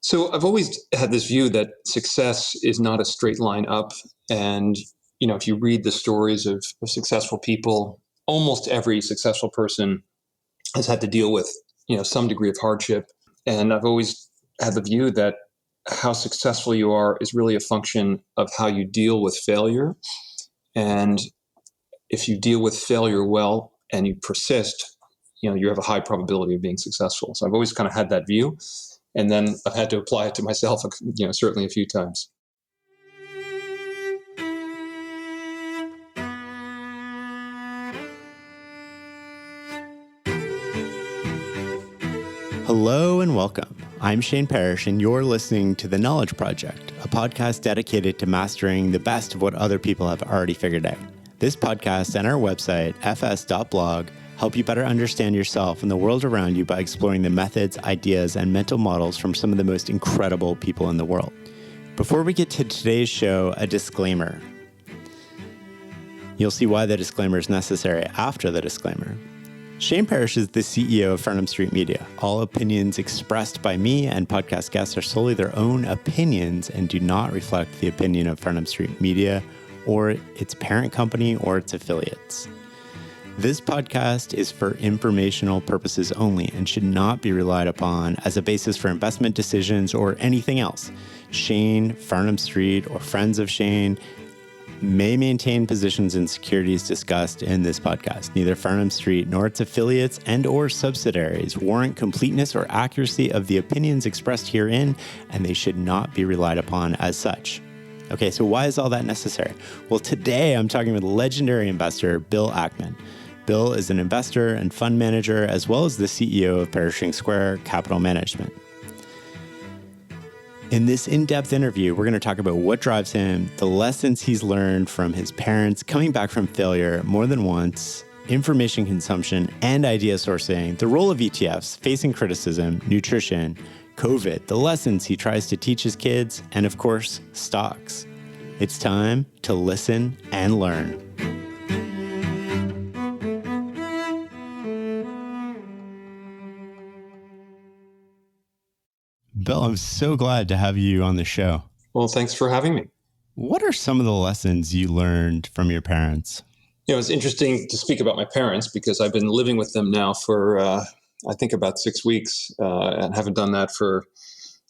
So I've always had this view that success is not a straight line up. And, if you read the stories of successful people, almost every successful person has had to deal with, some degree of hardship. And I've always had the view that how successful you are is really a function of how you deal with failure. And if you deal with failure well and you persist, you have a high probability of being successful. So I've always kind of had that view. And then I've had to apply it to myself, certainly a few times. Hello and welcome. I'm Shane Parrish, and you're listening to The Knowledge Project, a podcast dedicated to mastering the best of what other people have already figured out. This podcast and our website, fs.blog, help you better understand yourself and the world around you by exploring the methods, ideas, and mental models from some of the most incredible people in the world. Before we get to today's show, a disclaimer. You'll see why the disclaimer is necessary after the disclaimer. Shane Parrish is the CEO of Farnham Street Media. All opinions expressed by me and podcast guests are solely their own opinions and do not reflect the opinion of Farnham Street Media or its parent company or its affiliates. This podcast is for informational purposes only and should not be relied upon as a basis for investment decisions or anything else. Shane, Farnham Street, or friends of Shane may maintain positions in securities discussed in this podcast. Neither Farnham Street nor its affiliates and or subsidiaries warrant completeness or accuracy of the opinions expressed herein, and they should not be relied upon as such. Okay, so why is all that necessary? Well, today I'm talking with legendary investor Bill Ackman. Bill is an investor and fund manager, as well as the CEO of Pershing Square Capital Management. In this in-depth interview, we're going to talk about what drives him, the lessons he's learned from his parents coming back from failure more than once, information consumption and idea sourcing, the role of ETFs, facing criticism, nutrition, COVID, the lessons he tries to teach his kids, and of course, stocks. It's time to listen and learn. Bill, I'm so glad to have you on the show. Well, thanks for having me. What are some of the lessons you learned from your parents? It's interesting to speak about my parents because I've been living with them now for, I think, about 6 weeks and haven't done that for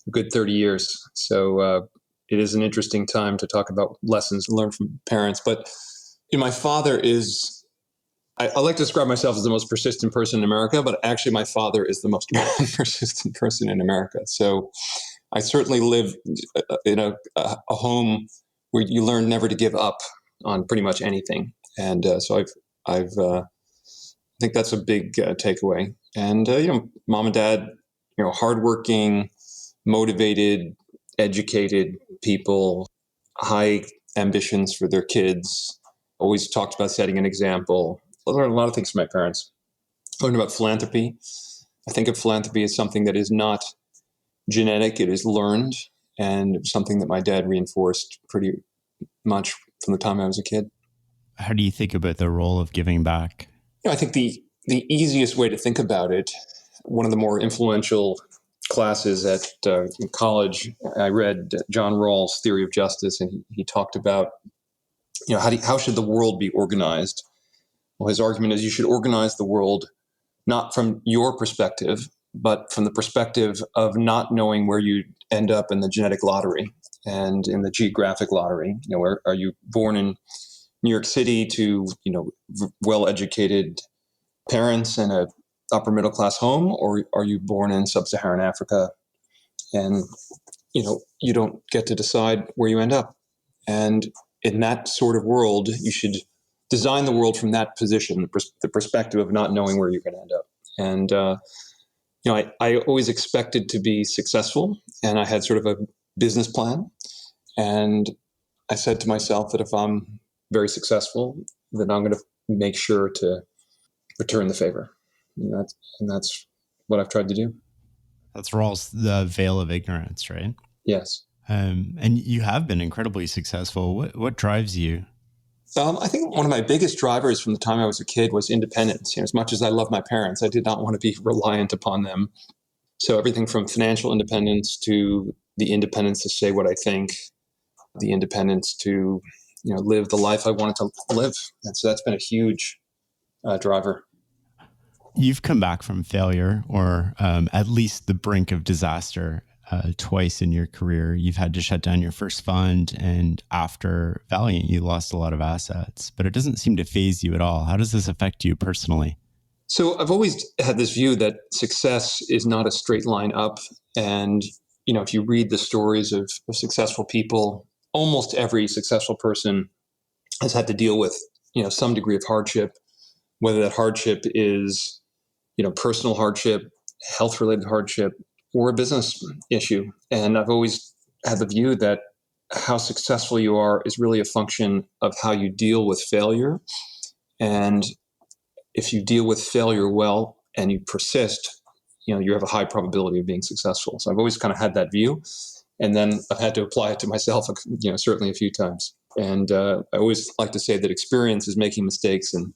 a good 30 years. So it is an interesting time to talk about lessons learned from parents. But my father is, I like to describe myself as the most persistent person in America, but actually my father is the most persistent person in America. So I certainly live in a home where you learn never to give up on pretty much anything. And so I think that's a big takeaway. And, mom and dad, hardworking, motivated, educated people, high ambitions for their kids, always talked about setting an example. I learned a lot of things from my parents. I learned about philanthropy. I think of philanthropy as something that is not genetic, it is learned, and it was something that my dad reinforced pretty much from the time I was a kid. How do you think about the role of giving back? I think the easiest way to think about it, one of the more influential classes at in college, I read John Rawls' Theory of Justice, and he talked about, how should the world be organized? Well, his argument is you should organize the world not from your perspective, but from the perspective of not knowing where you end up in the genetic lottery and in the geographic lottery. Where are you born in New York City to, well-educated parents in a upper middle class home, or are you born in sub-Saharan Africa and, you don't get to decide where you end up. And in that sort of world, you should design the world from that position, the perspective of not knowing where you're going to end up. And, I always expected to be successful, and I had sort of a business plan. And I said to myself that if I'm very successful, then I'm going to make sure to return the favor. And that's what I've tried to do. That's Rawls' the veil of ignorance, right? Yes. And you have been incredibly successful. What drives you? I think one of my biggest drivers from the time I was a kid was independence. As much as I love my parents, I did not want to be reliant upon them So everything from financial independence to the independence to say what I think, the independence to, live the life I wanted to live. And so that's been a huge driver. You've come back from failure, or at least the brink of disaster, twice in your career. You've had to shut down your first fund, and after Valiant, you lost a lot of assets. But it doesn't seem to faze you at all. How does this affect you personally? So I've always had this view that success is not a straight line up. And, if you read the stories of successful people, almost every successful person has had to deal with, some degree of hardship, whether that hardship is, personal hardship, health-related hardship, or a business issue. And I've always had the view that how successful you are is really a function of how you deal with failure. And if you deal with failure well and you persist, you have a high probability of being successful. So I've always kind of had that view. And then I've had to apply it to myself, certainly a few times. And I always like to say that experience is making mistakes and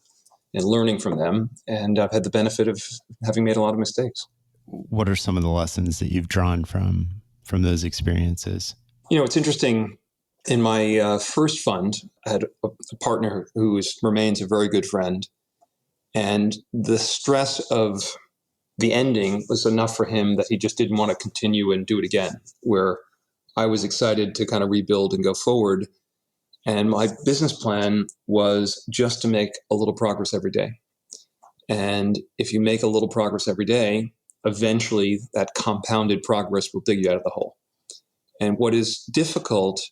learning from them. And I've had the benefit of having made a lot of mistakes. What are some of the lessons that you've drawn from those experiences? It's interesting. In my first fund, I had a partner who remains a very good friend. And the stress of the ending was enough for him that he just didn't want to continue and do it again, where I was excited to kind of rebuild and go forward. And my business plan was just to make a little progress every day. And if you make a little progress every day, eventually that compounded progress will dig you out of the hole. And what is difficult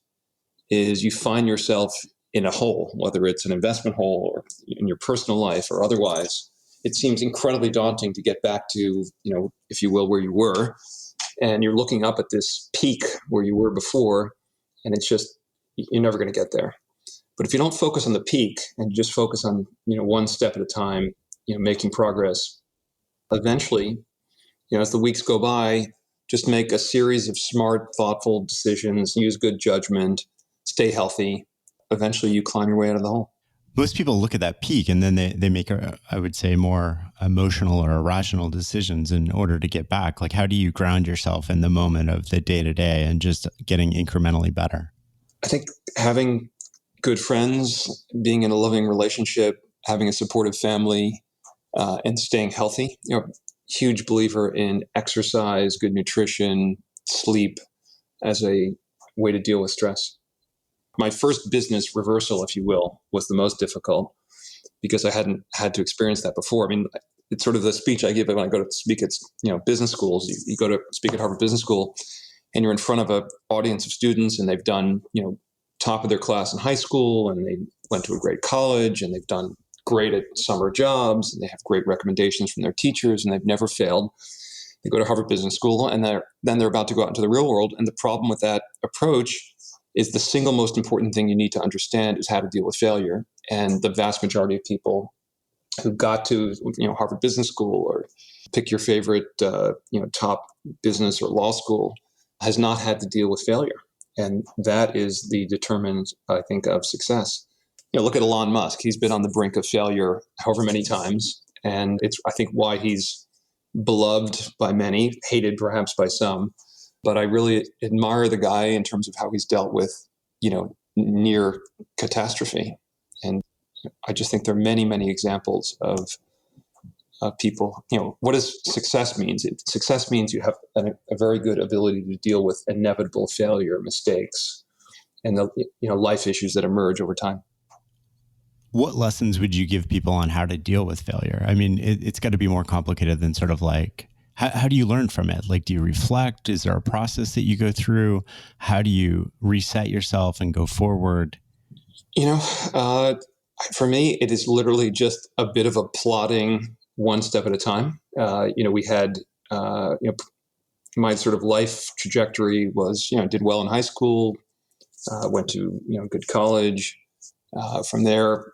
is you find yourself in a hole, whether it's an investment hole or in your personal life or otherwise. It seems incredibly daunting to get back to, if you will, where you were. And you're looking up at this peak where you were before, and it's just, you're never going to get there. But if you don't focus on the peak and you just focus on, one step at a time, making progress, eventually, as the weeks go by, just make a series of smart, thoughtful decisions, use good judgment, stay healthy. Eventually you climb your way out of the hole. Most people look at that peak and then they make, I would say, more emotional or irrational decisions in order to get back. Like, how do you ground yourself in the moment of the day-to-day and just getting incrementally better? I think having good friends, being in a loving relationship, having a supportive family, and staying healthy. Huge believer in exercise, good nutrition, sleep as a way to deal with stress. My first business reversal, if you will, was the most difficult because I hadn't had to experience that before. I mean, it's sort of the speech I give when I go to speak at business schools. You go to speak at Harvard Business School, and you're in front of an audience of students, and they've done top of their class in high school, and they went to a great college, and they've done great at summer jobs, and they have great recommendations from their teachers, and they've never failed. They go to Harvard Business School, and then they're about to go out into the real world. And the problem with that approach is the single most important thing you need to understand is how to deal with failure. And the vast majority of people who got to Harvard Business School, or pick your favorite top business or law school, has not had to deal with failure. And that is the determinant, I think, of success. Look at Elon Musk. He's been on the brink of failure however many times. And it's, I think, why he's beloved by many, hated perhaps by some. But I really admire the guy in terms of how he's dealt with, near catastrophe. And I just think there are many, many examples of people. What does success mean? Success means you have a very good ability to deal with inevitable failure, mistakes, and the life issues that emerge over time. What lessons would you give people on how to deal with failure? I mean, it's got to be more complicated than sort of like, how do you learn from it? Like, do you reflect? Is there a process that you go through? How do you reset yourself and go forward? For me, it is literally just a bit of a plodding one step at a time. We had, my sort of life trajectory was, did well in high school, went to, good college. From there,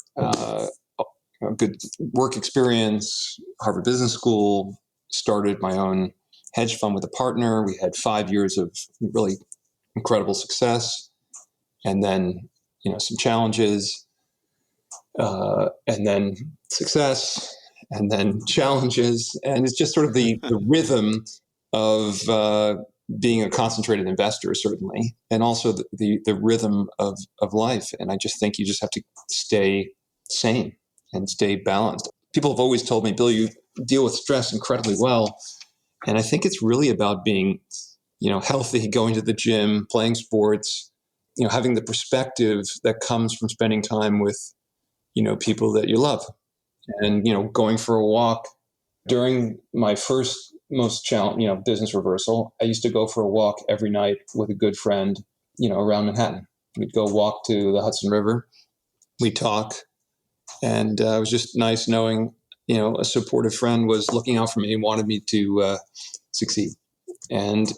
good work experience, Harvard Business School, started my own hedge fund with a partner. We had 5 years of really incredible success, and then, some challenges, and then success, and then challenges. And it's just sort of the rhythm of being a concentrated investor, certainly, and also the rhythm of life. And I just think you just have to stay sane and stay balanced. People have always told me, Bill, you deal with stress incredibly well. And I think it's really about being, healthy, going to the gym, playing sports, having the perspective that comes from spending time with, people that you love, and, going for a walk. During my first most challenge, business reversal, I used to go for a walk every night with a good friend, around Manhattan. We'd go walk to the Hudson River. We'd talk. And it was just nice knowing, a supportive friend was looking out for me and wanted me to succeed. And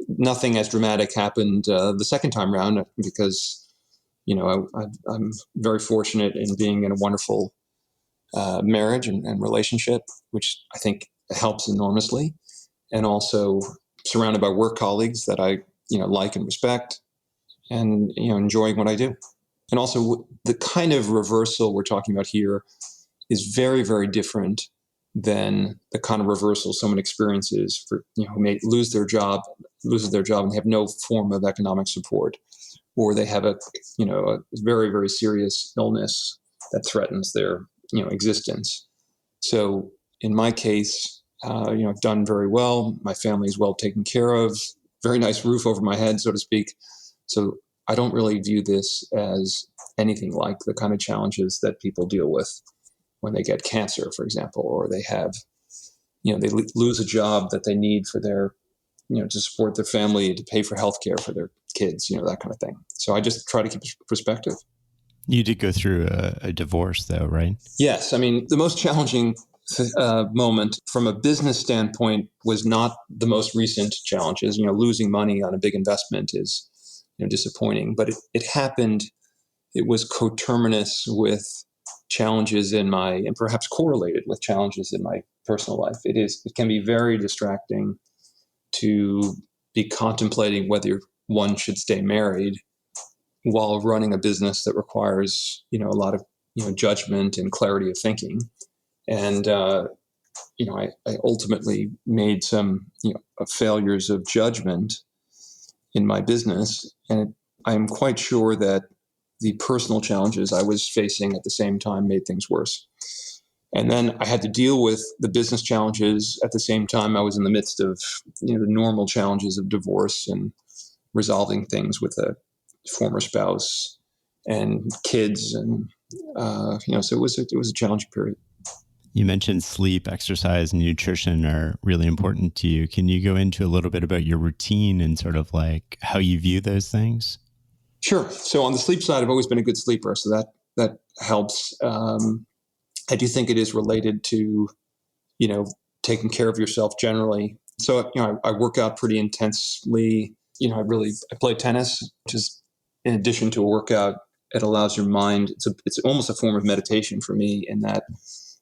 nothing as dramatic happened the second time around because, I'm very fortunate in being in a wonderful marriage and relationship, which I think helps enormously. And also surrounded by work colleagues that I, like and respect, and, enjoying what I do. And also the kind of reversal we're talking about here is very, very different than the kind of reversal someone experiences for, who may loses their job and they have no form of economic support, or they have a very, very serious illness that threatens their, existence. So in my case, I've done very well. My family is well taken care of, very nice roof over my head, so to speak. So I don't really view this as anything like the kind of challenges that people deal with when they get cancer, for example, or they have, they lose a job that they need for their, to support their family, to pay for healthcare for their kids, that kind of thing. So I just try to keep perspective. You did go through a divorce, though, right? Yes. I mean, the most challenging moment from a business standpoint was not the most recent challenges. Losing money on a big investment is, disappointing, but it happened. It was coterminous with challenges and perhaps correlated with challenges in my personal life. It can be very distracting to be contemplating whether one should stay married while running a business that requires, a lot of, judgment and clarity of thinking. And, I ultimately made some, failures of judgment in my business. And I'm quite sure that the personal challenges I was facing at the same time made things worse. And then I had to deal with the business challenges at the same time. I was in the midst of, the normal challenges of divorce and resolving things with a former spouse and kids. And, so it was a challenging period. You mentioned sleep, exercise, and nutrition are really important to you. Can you go into a little bit about your routine and sort of like how you view those things? Sure. So on the sleep side, I've always been a good sleeper, so that helps. I do think it is related to, taking care of yourself generally. So, I work out pretty intensely. I play tennis, which is in addition to a workout, it allows your mind. It's almost a form of meditation for me in that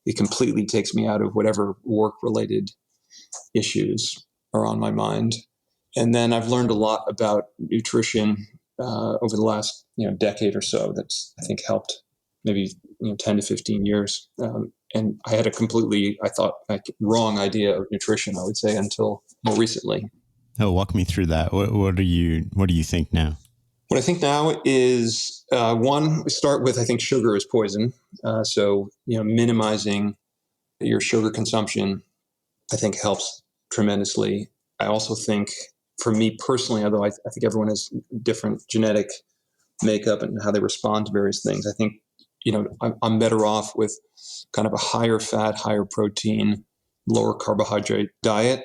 it completely takes me out of whatever work-related issues are on my mind. And then I've learned a lot about nutrition over the last decade or so. That's, I think, helped maybe 10 to 15 years. And I had a completely, I thought, wrong idea of nutrition, I would say, until more recently. Oh, walk me through that. What do you think now? What I think now is, one, we start with, I think sugar is poison. So, minimizing your sugar consumption, I think, helps tremendously. I also think, for me personally, although I think everyone has different genetic makeup and how they respond to various things, I think, I'm better off with kind of a higher fat, higher protein, lower carbohydrate diet.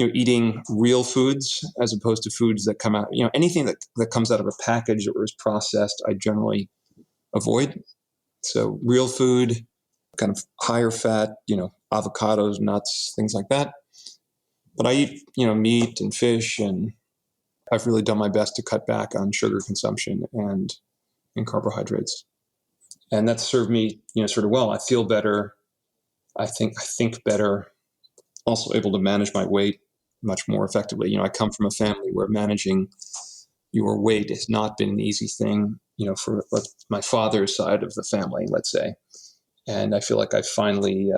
Eating real foods as opposed to foods that come out, anything that comes out of a package or is processed, I generally avoid. So real food, kind of higher fat, avocados, nuts, things like that. But I eat, meat and fish, and I've really done my best to cut back on sugar consumption and carbohydrates. And that's served me, sort of well. I feel better. I think better. Also able to manage my weight much more effectively. I come from a family where managing your weight has not been an easy thing, for my father's side of the family, let's say. And I feel like I finally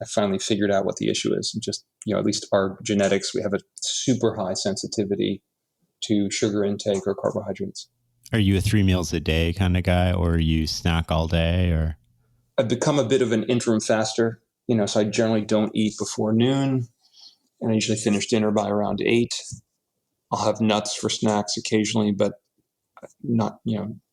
I finally figured out what the issue is. Just, at least our genetics, we have a super high sensitivity to sugar intake or carbohydrates. Are you a 3 meals a day kind of guy, or you snack all day? Or I've become a bit of an interim faster, so I generally don't eat before noon, and I usually finish dinner by around 8. I'll have nuts for snacks occasionally, but not,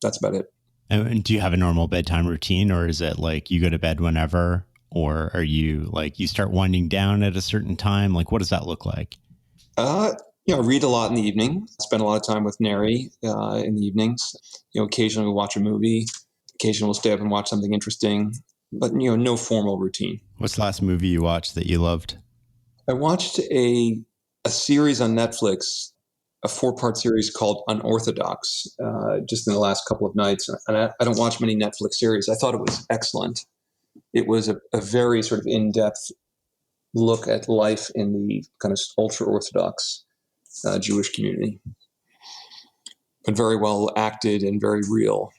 that's about it. and do you have a normal bedtime routine, or is it like you go to bed whenever, or are you like you start winding down at a certain time? Like, what does that look like? I read a lot in the evening. Spend a lot of time with Neri in the evenings. Occasionally we'll watch a movie. Occasionally we'll stay up and watch something interesting, but no formal routine. What's the last movie you watched that you loved? I watched a series on Netflix, a 4-part series called Unorthodox, just in the last couple of nights. And I don't watch many Netflix series. I thought it was excellent. It was a very sort of in-depth look at life in the kind of ultra-Orthodox Jewish community, but very well acted and very real.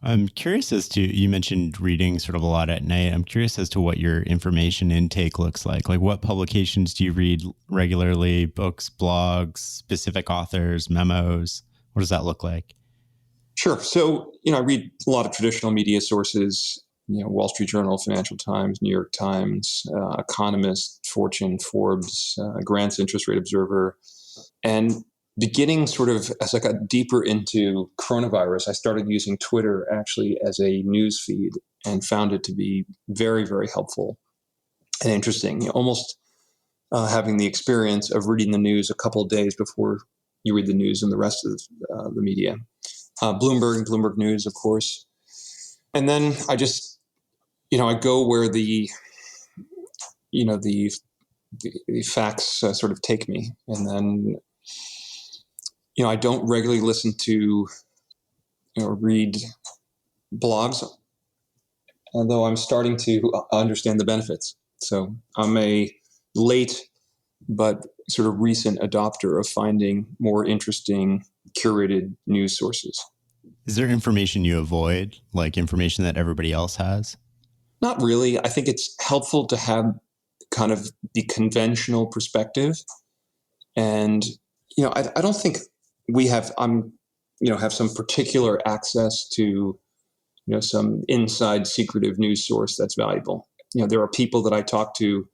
I'm curious as to, you mentioned reading sort of a lot at night. I'm curious as to what your information intake looks like. Like, what publications do you read regularly? Books, blogs, specific authors, memos? What does that look like? Sure. So, I read a lot of traditional media sources, Wall Street Journal, Financial Times, New York Times, Economist, Fortune, Forbes, Grant's Interest Rate Observer. And beginning sort of as I got deeper into coronavirus, I started using Twitter actually as a news feed and found it to be very, very helpful and interesting. Almost having the experience of reading the news a couple of days before you read the news and the rest of the media. Bloomberg News, of course. And then I just, I go where the facts sort of take me. And then, I don't regularly listen to, read blogs, although I'm starting to understand the benefits. So I'm a late but sort of recent adopter of finding more interesting curated news sources. Is there information you avoid, like information that everybody else has? Not really. I think it's helpful to have kind of the conventional perspective. And, I don't think we have, have some particular access to, some inside secretive news source that's valuable. There are people that I talk to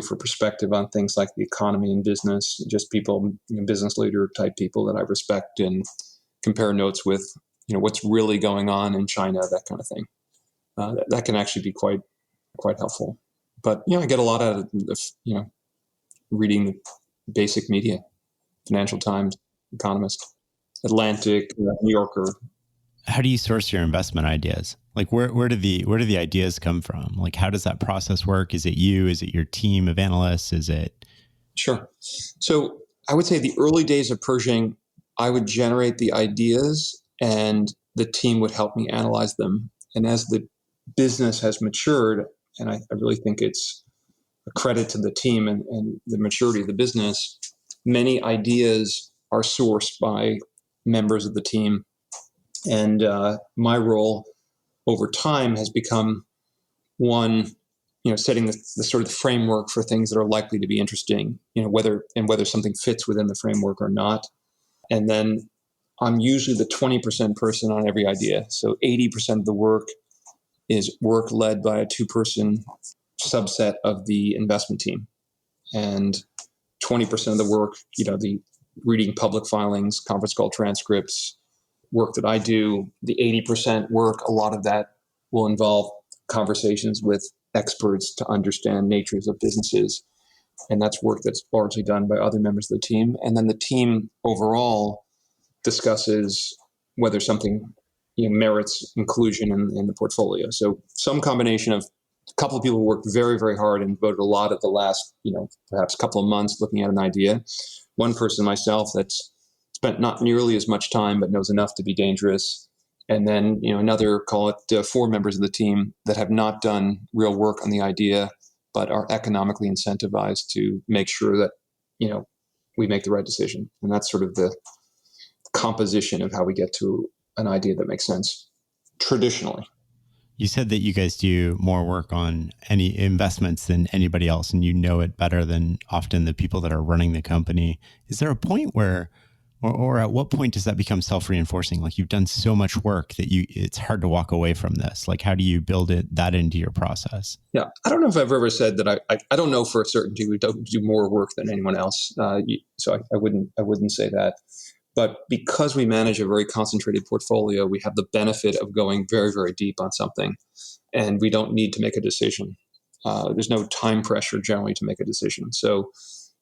for perspective on things like the economy and business, just people, business leader type people that I respect and compare notes with, what's really going on in China, that kind of thing. That can actually be quite helpful. But, I get a lot out of, reading basic media, Financial Times, Economist, Atlantic, New Yorker. How do you source your investment ideas? Like, where do the ideas come from? Like, how does that process work? Is it you? Is it your team of analysts? Is it? Sure. So I would say the early days of Pershing, I would generate the ideas and the team would help me analyze them. And as the business has matured, and I really think it's a credit to the team and the maturity of the business, many ideas are sourced by members of the team. And my role over time has become one, setting the sort of the framework for things that are likely to be interesting, whether something fits within the framework or not. And then I'm usually the 20% person on every idea. So 80% of the work is work led by a 2-person subset of the investment team. And 20% of the work, the reading public filings, conference call transcripts, work that I do, the 80% work, a lot of that will involve conversations with experts to understand natures of businesses. And that's work that's largely done by other members of the team. And then the team overall discusses whether something merits inclusion in the portfolio. So some combination of a couple of people who worked very, very hard and devoted a lot of the last, perhaps couple of months looking at an idea. One person, myself, that's spent not nearly as much time, but knows enough to be dangerous. And then, another, call it 4 members of the team that have not done real work on the idea, but are economically incentivized to make sure that, we make the right decision. And that's sort of the composition of how we get to an idea that makes sense traditionally. You said that you guys do more work on any investments than anybody else, and you know it better than often the people that are running the company. Is there a point where, or at what point does that become self-reinforcing? Like you've done so much work that it's hard to walk away from this. Like how do you build that into your process? Yeah, I don't know if I've ever said that. I don't know for a certainty we don't do more work than anyone else. So I wouldn't say that. But because we manage a very concentrated portfolio, we have the benefit of going very, very deep on something, and we don't need to make a decision. There's no time pressure generally to make a decision. So,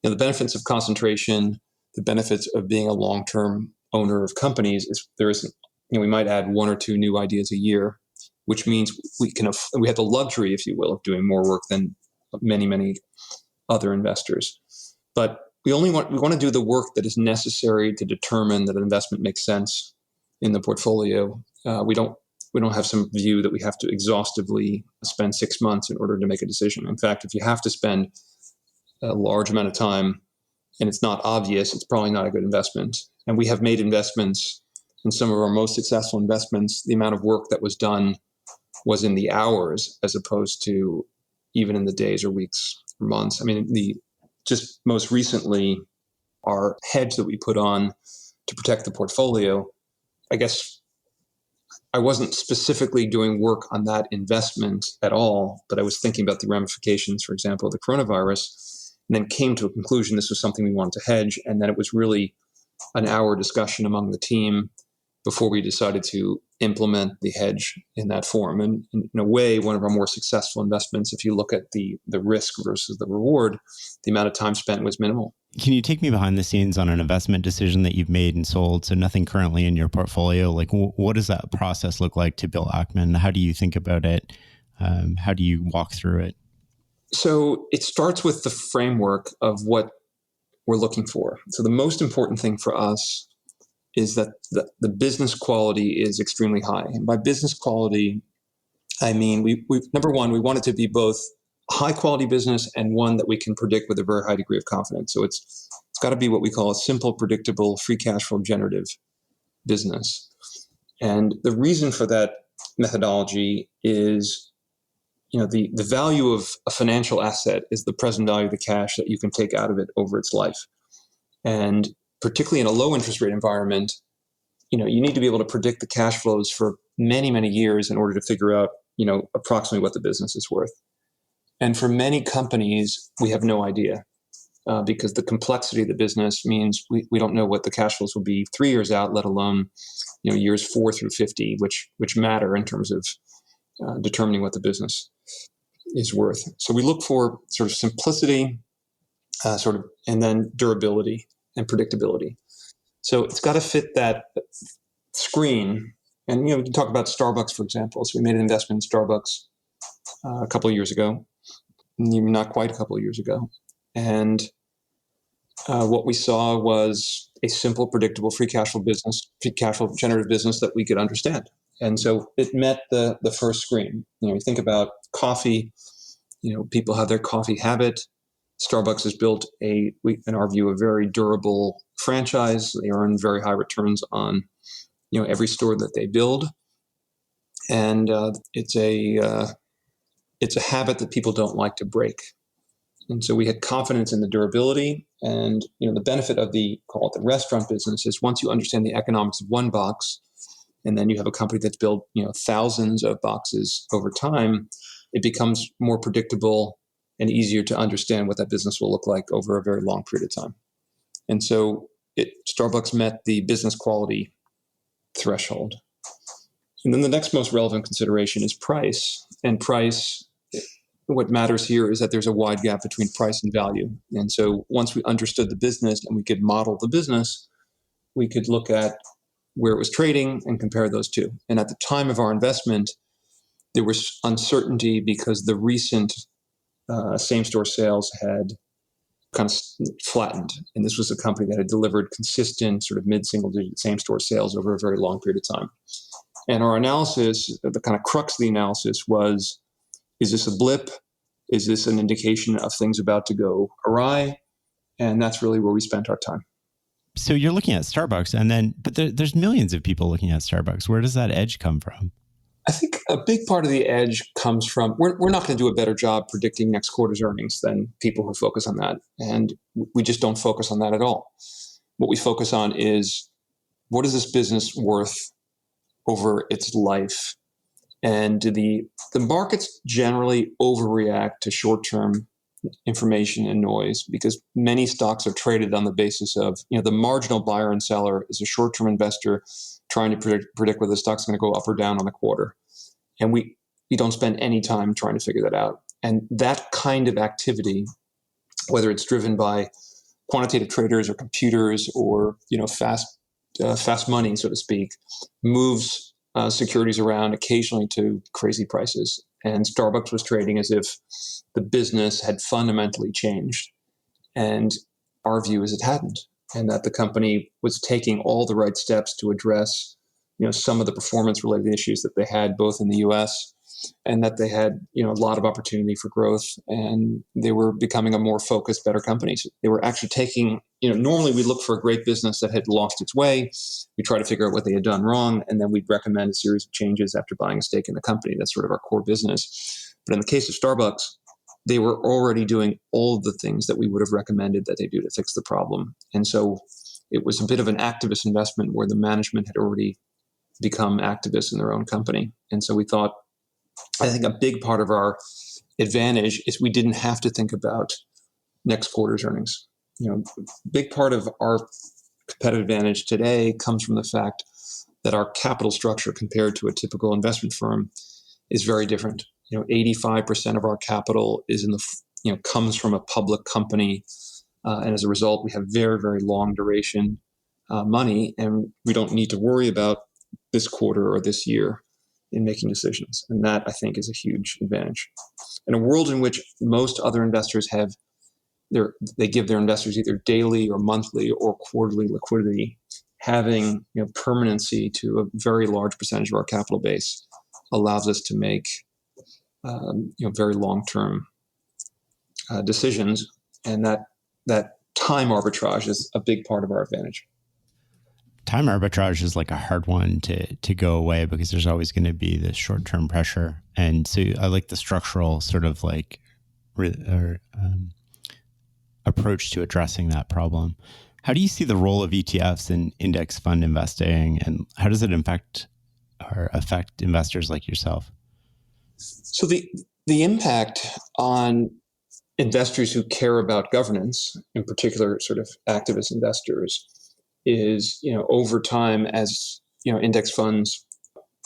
the benefits of concentration, the benefits of being a long-term owner of companies is we might add one or two new ideas a year, which means we have the luxury, if you will, of doing more work than many, many other investors. But we want to do the work that is necessary to determine that an investment makes sense in the portfolio. We don't have some view that we have to exhaustively spend 6 months in order to make a decision. In fact, if you have to spend a large amount of time and it's not obvious, it's probably not a good investment. And we have made investments in some of our most successful investments. The amount of work that was done was in the hours as opposed to even in the days or weeks or months. I mean, just most recently, our hedge that we put on to protect the portfolio, I guess I wasn't specifically doing work on that investment at all, but I was thinking about the ramifications, for example, of the coronavirus, and then came to a conclusion this was something we wanted to hedge. And then it was really an hour discussion among the team before we decided to implement the hedge in that form. And in a way, one of our more successful investments, if you look at the risk versus the reward, the amount of time spent was minimal. Can you take me behind the scenes on an investment decision that you've made and sold? So nothing currently in your portfolio. Like what does that process look like to build Ackman? How do you think about it? How do you walk through it? So it starts with the framework of what we're looking for. So the most important thing for us is that the business quality is extremely high. And by business quality, I mean, we number one, we want it to be both high quality business and one that we can predict with a very high degree of confidence. So it's got to be what we call a simple, predictable, free cash flow generative business. And the reason for that methodology is, the value of a financial asset is the present value of the cash that you can take out of it over its life. And particularly in a low interest rate environment, you need to be able to predict the cash flows for many, many years in order to figure out, approximately what the business is worth. And for many companies, we have no idea because the complexity of the business means we don't know what the cash flows will be 3 years out, let alone, years 4 through 50, which matter in terms of determining what the business is worth. So we look for sort of simplicity, and then durability and predictability. So it's got to fit that screen. And, we can talk about Starbucks, for example. So we made an investment in Starbucks a couple of years ago, not quite a couple of years ago. And what we saw was a simple, predictable free cash flow generative business that we could understand. And so it met the first screen. You think about coffee, people have their coffee habit. Starbucks has built in our view, a very durable franchise. They earn very high returns on, every store that they build. And it's a habit that people don't like to break. And so we had confidence in the durability. And, the benefit of call it the restaurant business is once you understand the economics of one box, and then you have a company that's built, thousands of boxes over time, it becomes more predictable and easier to understand what that business will look like over a very long period of time. And so Starbucks met the business quality threshold. And then the next most relevant consideration is price. And price, what matters here is that there's a wide gap between price and value. And so once we understood the business and we could model the business, we could look at where it was trading and compare those two. And at the time of our investment, there was uncertainty because the recent same-store sales had kind of flattened. And this was a company that had delivered consistent sort of mid-single-digit same-store sales over a very long period of time. And our analysis, the kind of crux of the analysis was, is this a blip? Is this an indication of things about to go awry? And that's really where we spent our time. So you're looking at Starbucks but there's millions of people looking at Starbucks. Where does that edge come from? I think a big part of the edge comes from we're not going to do a better job predicting next quarter's earnings than people who focus on that. And we just don't focus on that at all. What we focus on is what is this business worth over its life? And the markets generally overreact to short-term information and noise because many stocks are traded on the basis of, the marginal buyer and seller is a short-term investor trying to predict whether the stock's going to go up or down on the quarter. And we don't spend any time trying to figure that out. And that kind of activity, whether it's driven by quantitative traders or computers or, fast money, so to speak, moves securities around occasionally to crazy prices. And Starbucks was trading as if the business had fundamentally changed. And our view is it hadn't, and that the company was taking all the right steps to address, some of the performance-related issues that they had both in the U.S. and that they had, a lot of opportunity for growth, and they were becoming a more focused, better company. So they were actually taking, normally we look for a great business that had lost its way. We try to figure out what they had done wrong, and then we'd recommend a series of changes after buying a stake in the company. That's sort of our core business. But in the case of Starbucks, they were already doing all of the things that we would have recommended that they do to fix the problem. And so it was a bit of an activist investment where the management had already become activists in their own company. And so we thought, I think a big part of our advantage is we didn't have to think about next quarter's earnings. Big part of our competitive advantage today comes from the fact that our capital structure compared to a typical investment firm is very different. 85% of our capital is comes from a public company. And as a result, we have very, very long duration money, and we don't need to worry about this quarter or this year in making decisions. And that, I think, is a huge advantage. In a world in which most other investors they give their investors either daily or monthly or quarterly liquidity, having permanency to a very large percentage of our capital base allows us to make very long-term decisions, and that time arbitrage is a big part of our advantage. Time arbitrage is like a hard one to go away because there's always going to be this short-term pressure. And so I like the structural sort of approach to addressing that problem. How do you see the role of ETFs in index fund investing, and how does it affect investors like yourself? So the impact on investors who care about governance, in particular sort of activist investors, is, over time as, index funds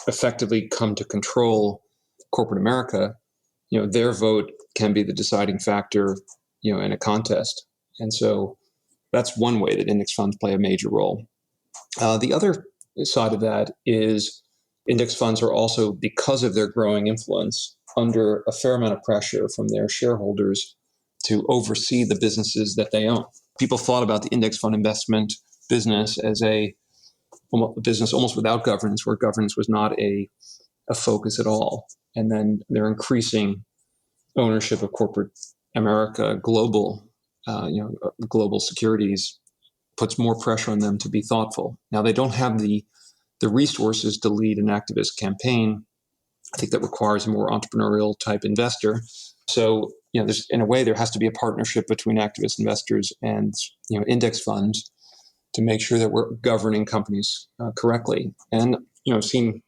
effectively come to control corporate America, their vote can be the deciding factor, in a contest. And so that's one way that index funds play a major role. The other side of that is index funds are also, because of their growing influence, under a fair amount of pressure from their shareholders to oversee the businesses that they own. People thought about the index fund investment business as a business almost without governance, where governance was not a focus at all. And then their increasing ownership of corporate America, global securities, puts more pressure on them to be thoughtful. Now, they don't have the resources to lead an activist campaign. I think that requires a more entrepreneurial type investor. So, there's, in a way, there has to be a partnership between activist investors and, index funds to make sure that we're governing companies correctly. And, I've seen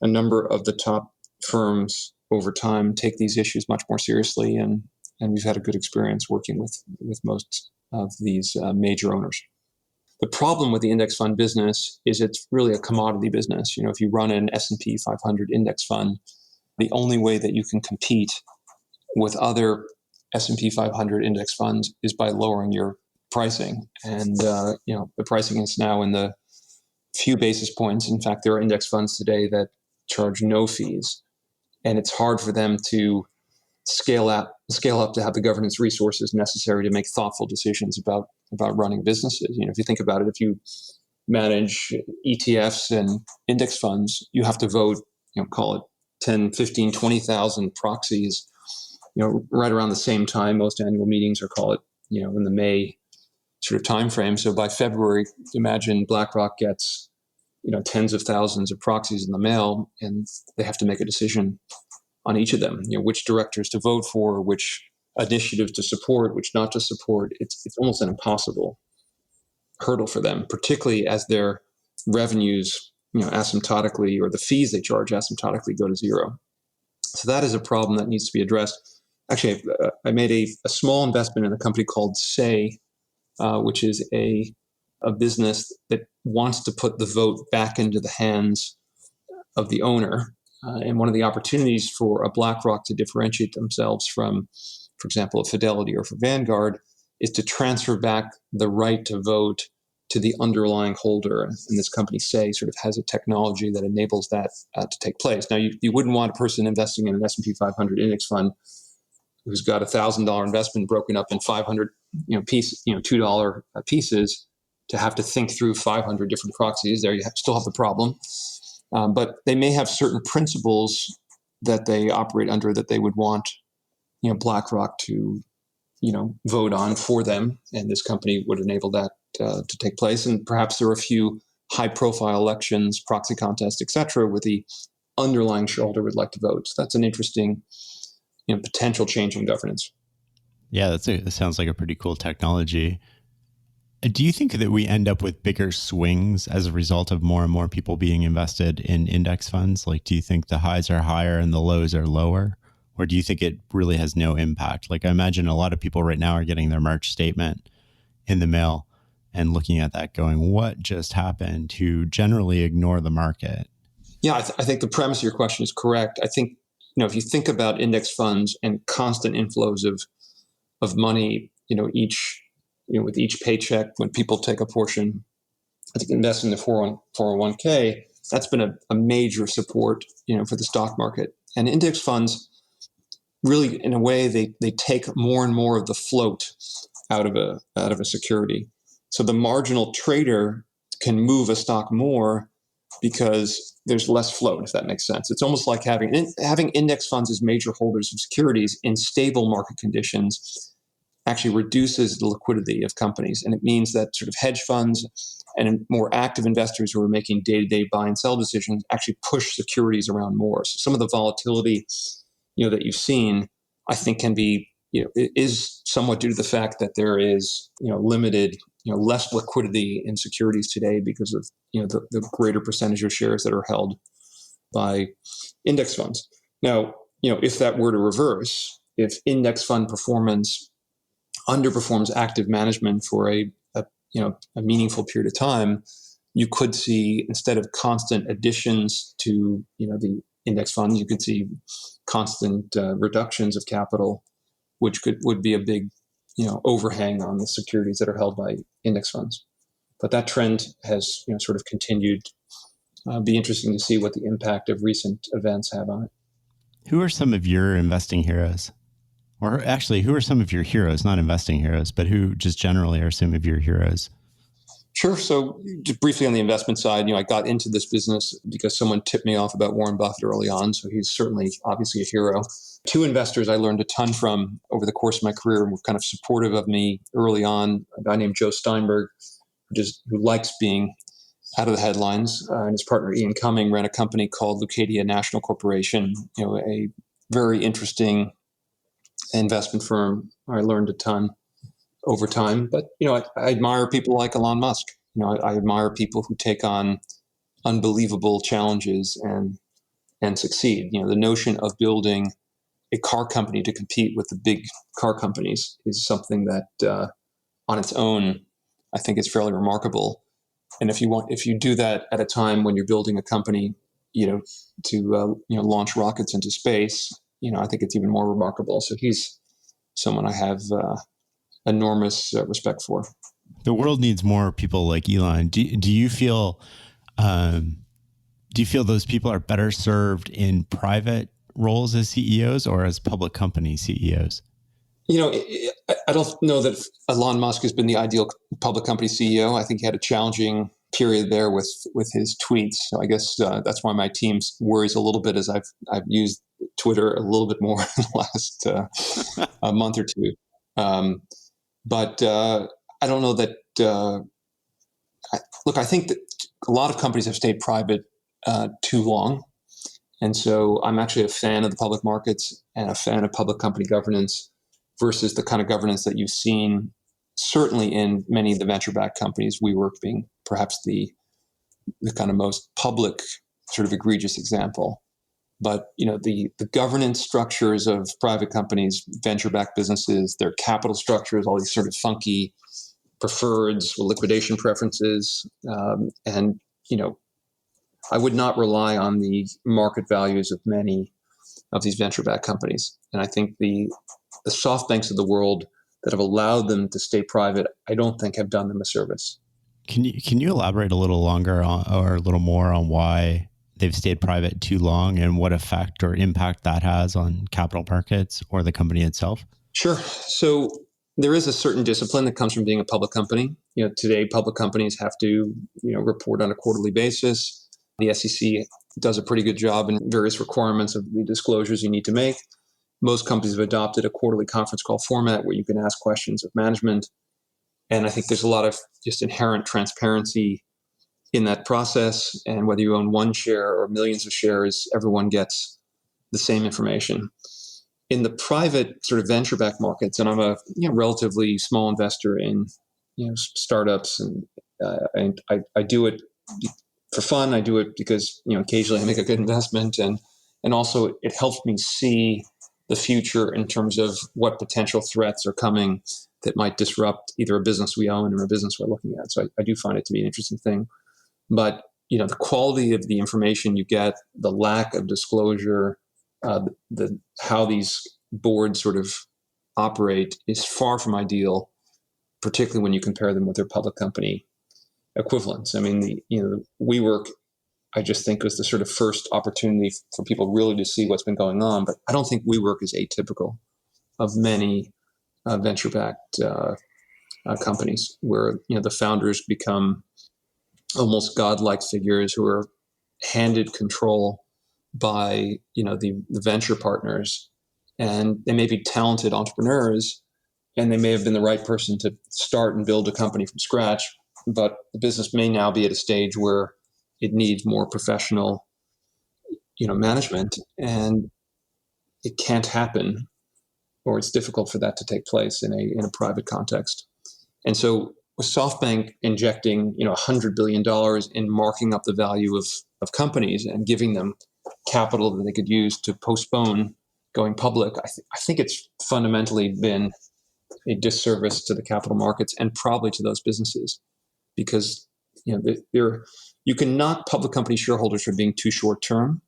a number of the top firms over time take these issues much more seriously, and we've had a good experience working with most of these major owners. The problem with the index fund business is it's really a commodity business. If you run an S&P 500 index fund, the only way that you can compete with other S&P 500 index funds is by lowering your pricing. And, the pricing is now in the few basis points. In fact, there are index funds today that charge no fees. And it's hard for them to scale up to have the governance resources necessary to make thoughtful decisions about running businesses. If you think about it, if you manage ETFs and index funds, you have to vote, call it 10, 15, 20,000 proxies, right around the same time. Most annual meetings are, call it, in the May sort of time frame. So by February, imagine BlackRock gets tens of thousands of proxies in the mail, and they have to make a decision on each of them, which directors to vote for, which initiatives to support, which not to support. It's almost an impossible hurdle for them, particularly as their revenues, asymptotically, or the fees they charge asymptotically go to zero. So that is a problem that needs to be addressed. Actually, I made a small investment in a company called Say, which is a business that wants to put the vote back into the hands of the owner. And one of the opportunities for a BlackRock to differentiate themselves from, for example, a Fidelity or for Vanguard, is to transfer back the right to vote to the underlying holder. And this company, Say, sort of has a technology that enables that to take place. Now, you wouldn't want a person investing in an S&P 500 index fund who's got $1,000 investment broken up in 500 $2 pieces to have to think through 500 different proxies. There you still have the problem. But they may have certain principles that they operate under that they would want, BlackRock to, vote on for them, and this company would enable that to take place. And perhaps there are a few high-profile elections, proxy contests, et cetera, where the underlying shareholder would like to vote. So that's an interesting, potential change in governance. Yeah, that sounds like a pretty cool technology. Do you think that we end up with bigger swings as a result of more and more people being invested in index funds? Like, do you think the highs are higher and the lows are lower? Or do you think it really has no impact? Like, I imagine a lot of people right now are getting their March statement in the mail and looking at that going, what just happened, to generally ignore the market? Yeah, I think the premise of your question is correct. I think, if you think about index funds and constant inflows of money, with each paycheck, when people take a portion, I think invest in the 401k, that's been a major support, for the stock market. And index funds really, in a way, they take more and more of the float out of a security. So the marginal trader can move a stock more because there's less float, if that makes sense. It's almost like having index funds as major holders of securities in stable market conditions actually reduces the liquidity of companies. And it means that sort of hedge funds and more active investors who are making day-to-day buy and sell decisions actually push securities around more. So some of the volatility, that you've seen, I think can be, it is somewhat due to the fact that there is, limited, less liquidity in securities today because of, the greater percentage of shares that are held by index funds. Now, if that were to reverse, if index fund performance underperforms active management for a meaningful period of time, you could see, instead of constant additions to the index funds, you could see constant reductions of capital, which would be a big overhang on the securities that are held by index funds. But that trend has sort of continued. Be interesting to see what the impact of recent events have on it. Who are some of your investing heroes? Or actually, who are some of your heroes, not investing heroes, but who just generally are some of your heroes? Sure. So just briefly on the investment side, I got into this business because someone tipped me off about Warren Buffett early on. So he's certainly obviously a hero. Two investors I learned a ton from over the course of my career and were kind of supportive of me early on. A guy named Joe Steinberg, who likes being out of the headlines, and his partner Ian Cumming ran a company called Leucadia National Corporation, a very interesting investment firm. I learned a ton over time. But, I admire people like Elon Musk. I admire people who take on unbelievable challenges and succeed. The notion of building a car company to compete with the big car companies is something that on its own, I think is fairly remarkable. And if you do that at a time when you're building a company, to launch rockets into space, I think it's even more remarkable. So he's someone I have enormous respect for. The world needs more people like Elon. Do you feel those people are better served in private roles as CEOs or as public company CEOs? I don't know that Elon Musk has been the ideal public company CEO. I think he had a challenging period there with his tweets. So I guess that's why my team worries a little bit, as I've used Twitter a little bit more in the last a month or two. But I don't know that. Look, I think that a lot of companies have stayed private too long. And so I'm actually a fan of the public markets and a fan of public company governance versus the kind of governance that you've seen certainly in many of the venture-backed companies, WeWork being perhaps the kind of most public sort of egregious example. But the governance structures of private companies, venture-backed businesses, their capital structures, all these sort of funky preferreds, liquidation preferences, and I would not rely on the market values of many of these venture-backed companies. And I think the SoftBanks of the world that have allowed them to stay private, I don't think have done them a service. Can you elaborate a little longer or a little more on why they've stayed private too long and what effect or impact that has on capital markets or the company itself? Sure. So there is a certain discipline that comes from being a public company. Today public companies have to, report on a quarterly basis. The SEC does a pretty good job in various requirements of the disclosures you need to make. Most companies have adopted a quarterly conference call format where you can ask questions of management. And I think there's a lot of just inherent transparency in that process. And whether you own one share or millions of shares, everyone gets the same information. In the private sort of venture-backed markets, and I'm a relatively small investor in startups, and I do it for fun. I do it because occasionally I make a good investment, and also it helps me see the future in terms of what potential threats are coming that might disrupt either a business we own or a business we're looking at. So I do find it to be an interesting thing. But the quality of the information you get, the lack of disclosure, how these boards sort of operate is far from ideal, particularly when you compare them with their public company equivalents. I mean, the WeWork, I just think was the sort of first opportunity for people really to see what's been going on. But I don't think WeWork is atypical of many venture-backed companies where the founders become almost godlike figures who are handed control by the venture partners, and they may be talented entrepreneurs, and they may have been the right person to start and build a company from scratch, but the business may now be at a stage where it needs more professional management, and it can't happen, or it's difficult for that to take place in a private context. And so with SoftBank injecting $100 billion in marking up the value of companies and giving them capital that they could use to postpone going public, I think it's fundamentally been a disservice to the capital markets and probably to those businesses, because you can knock public company shareholders for being too short term,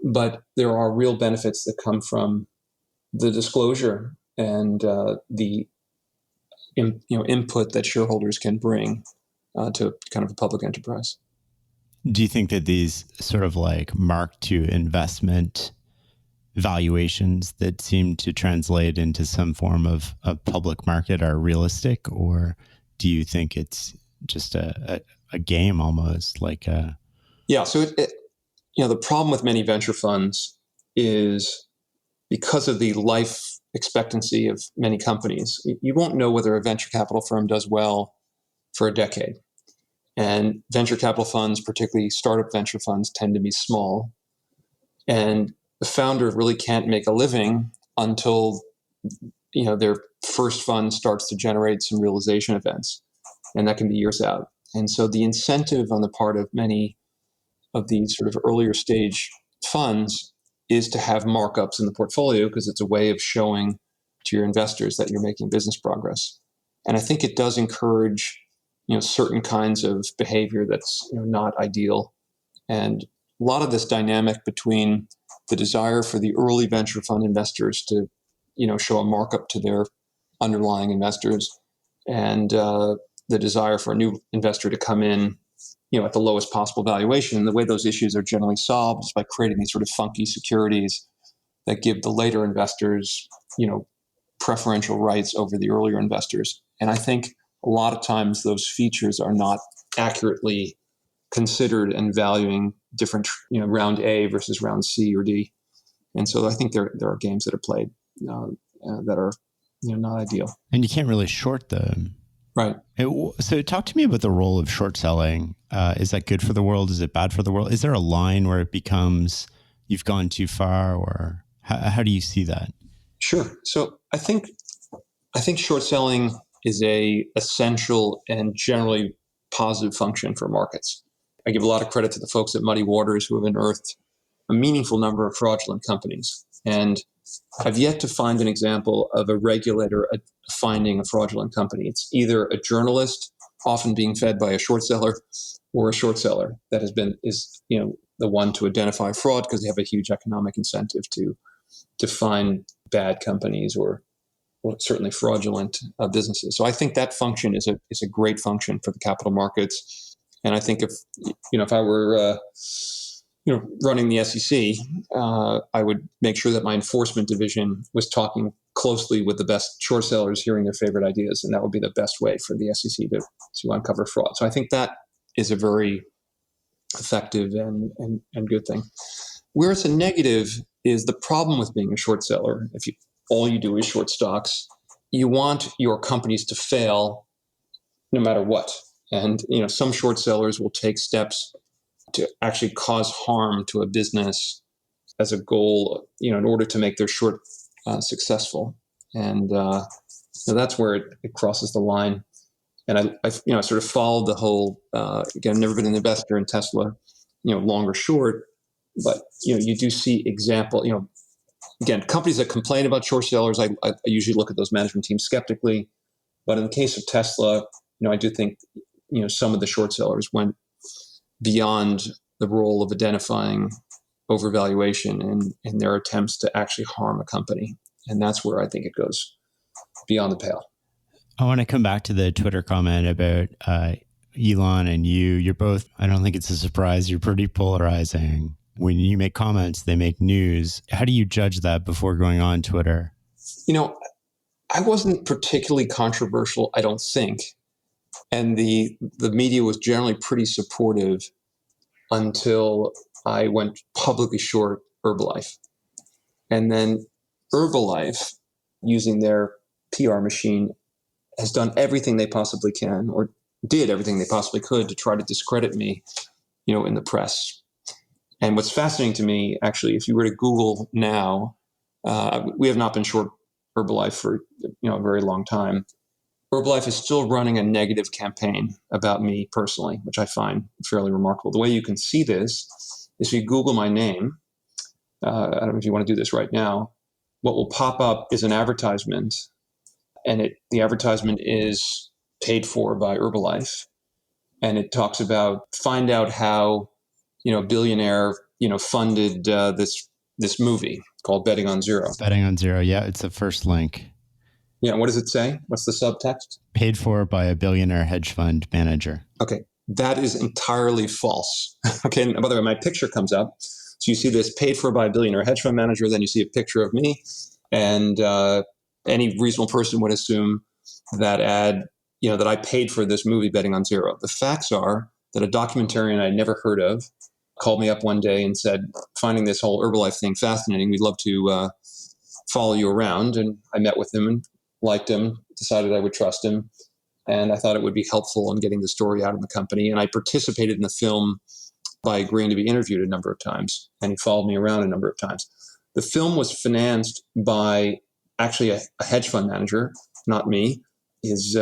but there are real benefits that come from the disclosure and the input that shareholders can bring to kind of a public enterprise. Do you think that these sort of like mark to investment valuations that seem to translate into some form of a public market are realistic, or do you think it's just a game almost like a... Yeah. So the problem with many venture funds is because of the life expectancy of many companies, you won't know whether a venture capital firm does well for a decade. And venture capital funds, particularly startup venture funds, tend to be small. And the founder really can't make a living until their first fund starts to generate some realization events. And that can be years out. And so the incentive on the part of many of these sort of earlier stage funds is to have markups in the portfolio, because it's a way of showing to your investors that you're making business progress. And I think it does encourage certain kinds of behavior that's not ideal. And a lot of this dynamic between the desire for the early venture fund investors to show a markup to their underlying investors, and the desire for a new investor to come in at the lowest possible valuation. And the way those issues are generally solved is by creating these sort of funky securities that give the later investors preferential rights over the earlier investors. And I think a lot of times those features are not accurately considered and valuing different, round A versus round C or D. And so I think there are games that are played that are, not ideal. And you can't really short Right. So talk to me about the role of short selling. Is that good for the world? Is it bad for the world? Is there a line where it becomes you've gone too far, or how do you see that? Sure. So I think short selling is a essential and generally positive function for markets. I give a lot of credit to the folks at Muddy Waters who have unearthed a meaningful number of fraudulent companies. And I've yet to find an example of a regulator finding a fraudulent company. It's either a journalist, often being fed by a short seller, or a short seller that is the one to identify fraud because they have a huge economic incentive to find bad companies or certainly fraudulent businesses. So I think that function is a great function for the capital markets. And I think if I were running the SEC, I would make sure that my enforcement division was talking closely with the best short sellers, hearing their favorite ideas, and that would be the best way for the SEC to uncover fraud. So I think that is a very effective and good thing. Where it's a negative is the problem with being a short seller. If all you do is short stocks, you want your companies to fail no matter what. And some short sellers will take steps to actually cause harm to a business as a goal, in order to make their short successful. And that's where it crosses the line. And I sort of followed the whole, again, never been an investor in Tesla, long or short, but, you do see example, again, companies that complain about short sellers, I usually look at those management teams skeptically. But in the case of Tesla, I do think, some of the short sellers went beyond the role of identifying overvaluation in their attempts to actually harm a company. And that's where I think it goes beyond the pale. I want to come back to the Twitter comment about Elon and you. You're both, I don't think it's a surprise, you're pretty polarizing. When you make comments, they make news. How do you judge that before going on Twitter? I wasn't particularly controversial, I don't think. And the media was generally pretty supportive until I went publicly short Herbalife. And then Herbalife, using their PR machine, has done everything they possibly can, or did everything they possibly could, to try to discredit me, in the press. And what's fascinating to me, actually, if you were to Google now, we have not been short Herbalife for a very long time. Herbalife is still running a negative campaign about me personally, which I find fairly remarkable. The way you can see this is if you Google my name. I don't know if you want to do this right now. What will pop up is an advertisement, and the advertisement is paid for by Herbalife, and it talks about find out how billionaire funded this movie called Betting on Zero. Betting on Zero, yeah, it's the first link. Yeah, what does it say? What's the subtext? Paid for by a billionaire hedge fund manager. Okay, that is entirely false. Okay, and by the way, my picture comes up. So you see this paid for by a billionaire hedge fund manager, then you see a picture of me, and any reasonable person would assume that that I paid for this movie Betting on Zero. The facts are that a documentarian I'd never heard of called me up one day and said, finding this whole Herbalife thing fascinating, we'd love to follow you around. And I met with him and liked him, decided I would trust him. And I thought it would be helpful in getting the story out of the company. And I participated in the film by agreeing to be interviewed a number of times. And he followed me around a number of times. The film was financed by actually a hedge fund manager, not me. His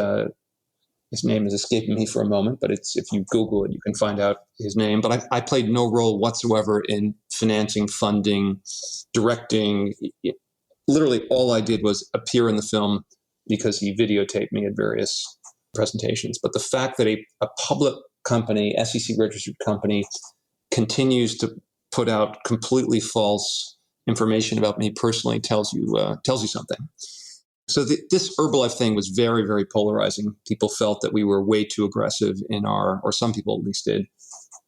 name is escaping me for a moment, but if you Google it, you can find out his name. But I played no role whatsoever in financing, funding, directing. Literally all I did was appear in the film because he videotaped me at various presentations. But the fact that a public company, SEC registered company, continues to put out completely false information about me personally tells you something. So this Herbalife thing was very, very polarizing. People felt that we were way too aggressive or some people at least did,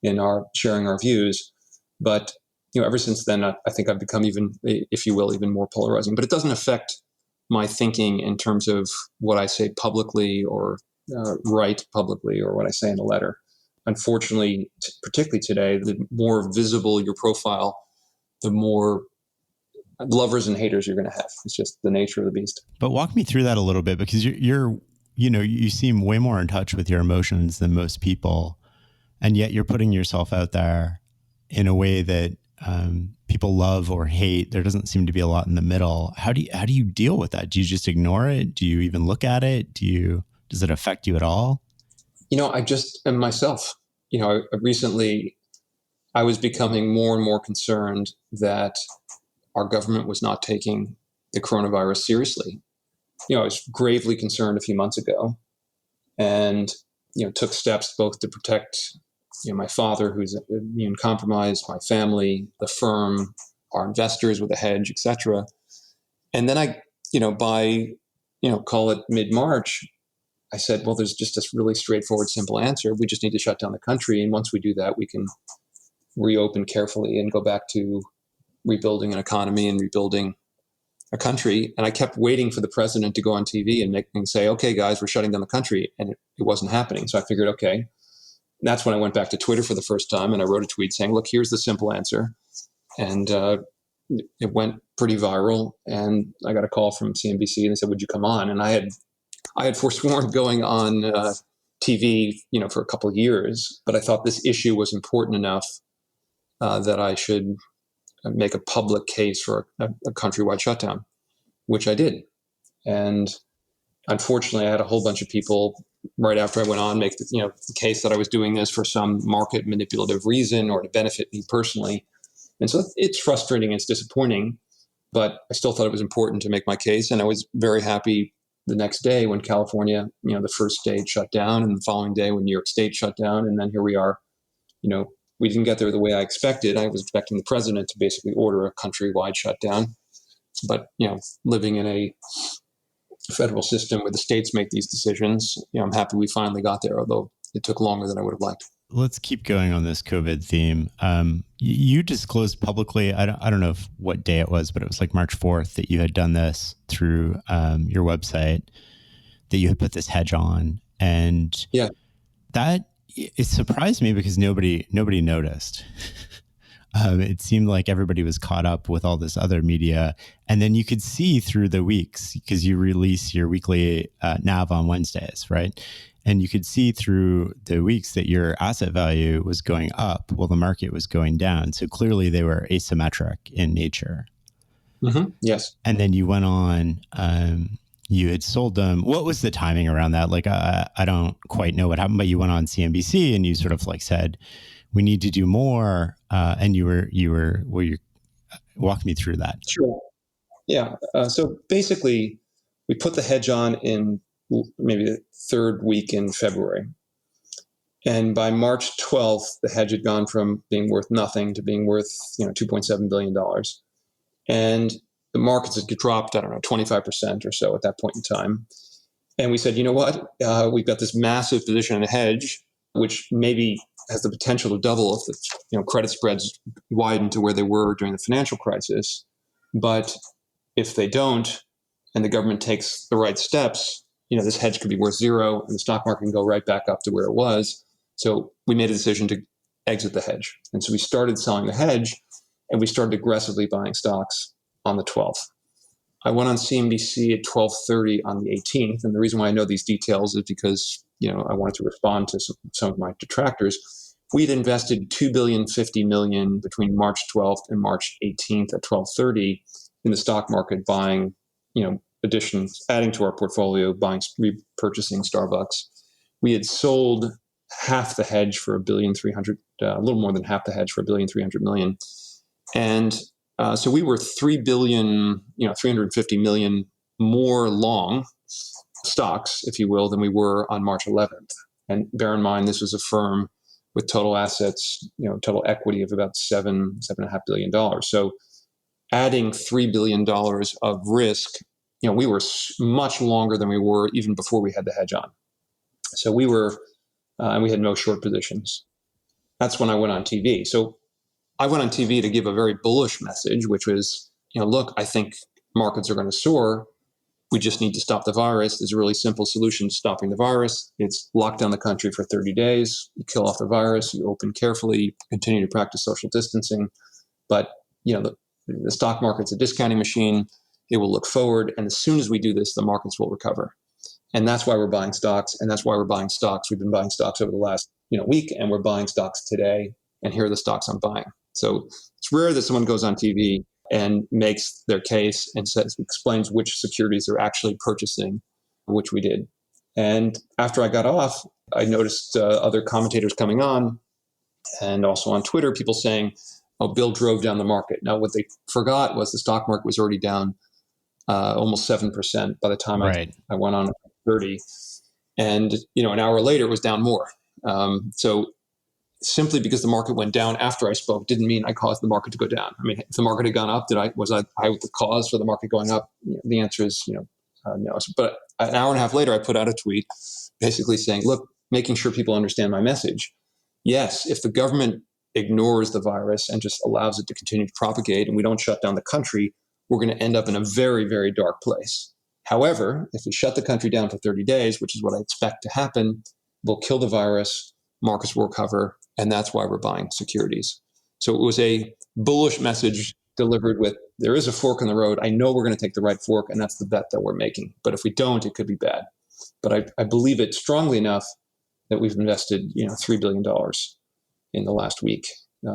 in our sharing our views. But ever since then, I think I've become even, if you will, even more polarizing. But it doesn't affect my thinking in terms of what I say publicly or write publicly or what I say in a letter. Unfortunately, particularly today, the more visible your profile, the more lovers and haters you're going to have. It's just the nature of the beast. But walk me through that a little bit, because you're you seem way more in touch with your emotions than most people. And yet you're putting yourself out there in a way that people love or hate. There doesn't seem to be a lot in the middle. How do you deal with that? Do you just ignore it? Do you even look at it? Does it affect you at all? I just am myself. Recently I was becoming more and more concerned that our government was not taking the coronavirus seriously. I was gravely concerned a few months ago, and took steps both to protect my father, who's immune compromised, my family, the firm, our investors with a hedge, etc. And then by call it mid-March, I said, well, there's just this really straightforward, simple answer. We just need to shut down the country, and once we do that, we can reopen carefully and go back to rebuilding an economy and rebuilding a country. And I kept waiting for the president to go on TV and say, okay, guys, we're shutting down the country. And it wasn't happening. So I figured, okay. And that's when I went back to Twitter for the first time, and I wrote a tweet saying, look, here's the simple answer. And it went pretty viral. And I got a call from CNBC, and they said, would you come on? And I had forsworn going on TV, for a couple of years, but I thought this issue was important enough that I should make a public case for a countrywide shutdown, which I did. And unfortunately, I had a whole bunch of people right after I went on make the case that I was doing this for some market manipulative reason or to benefit me personally. And so it's frustrating, it's disappointing, but I still thought it was important to make my case. And I was very happy the next day when California, the first state shut down, and the following day when New York State shut down. And then here we are, we didn't get there the way I expected. I was expecting the president to basically order a countrywide shutdown. But, living in a federal system where the states make these decisions, I'm happy we finally got there, although it took longer than I would have liked. Let's keep going on this COVID theme. You disclosed publicly, I don't know what day it was, but it was like March 4th that you had done this through your website, that you had put this hedge on. And yeah, that it surprised me because nobody noticed. It seemed like everybody was caught up with all this other media. And then you could see through the weeks, because you release your weekly NAV on Wednesdays, right? And you could see through the weeks that your asset value was going up while the market was going down. So clearly they were asymmetric in nature. Mm-hmm. Yes. And then you went on, you had sold them. What was the timing around that? Like, I don't quite know what happened, but you went on CNBC and you sort of like said, we need to do more. And you walk me through that. Sure. Yeah. So basically we put the hedge on in maybe the third week in February. And by March 12th, the hedge had gone from being worth nothing to being worth, $2.7 billion. And the markets had dropped, 25% or so at that point in time. And we said, you know what? We've got this massive position in a hedge, which maybe has the potential to double if the credit spreads widen to where they were during the financial crisis. But if they don't, and the government takes the right steps, this hedge could be worth zero, and the stock market can go right back up to where it was. So we made a decision to exit the hedge. And so we started selling the hedge, and we started aggressively buying stocks on the 12th. I went on CNBC at 12:30 on the 18th. And the reason why I know these details is because, I wanted to respond to some of my detractors. We'd invested $2.05 billion between March 12th and March 18th at 12:30 in the stock market, buying, additions, adding to our portfolio, repurchasing Starbucks. We had sold half the hedge for a little more than half the hedge for $1.3 billion. And so we were $350 million more long stocks, if you will, than we were on March 11th. And bear in mind, this was a firm with total assets, total equity of about $7.5 billion. So adding $3 billion of risk, we were much longer than we were even before we had the hedge on. So we were, and we had no short positions. That's when I went on TV. So I went on TV to give a very bullish message, which was, look, I think markets are going to soar. We just need to stop the virus. There's a really simple solution to stopping the virus. It's lock down the country for 30 days. You kill off the virus. You open carefully, continue to practice social distancing. But, the stock market's a discounting machine. It will look forward. And as soon as we do this, the markets will recover. And that's why we're buying stocks. And that's why we're buying stocks. We've been buying stocks over the last week, and we're buying stocks today. And here are the stocks I'm buying. So it's rare that someone goes on TV and makes their case and explains which securities they're actually purchasing, which we did. And after I got off, I noticed other commentators coming on, and also on Twitter, people saying, oh, Bill drove down the market. Now, what they forgot was the stock market was already down almost 7% by the time I went on 30. And, an hour later, it was down more. So simply because the market went down after I spoke didn't mean I caused the market to go down. I mean, if the market had gone up, was I the cause for the market going up? The answer is, no. But an hour and a half later, I put out a tweet basically saying, look, making sure people understand my message. Yes, if the government ignores the virus and just allows it to continue to propagate and we don't shut down the country, we're going to end up in a very, very dark place. However, if we shut the country down for 30 days, which is what I expect to happen, we'll kill the virus, markets will recover, and that's why we're buying securities. So it was a bullish message delivered with, there is a fork in the road. I know we're going to take the right fork, and that's the bet that we're making. But if we don't, it could be bad. But I believe it strongly enough that we've invested, $3 billion in the last week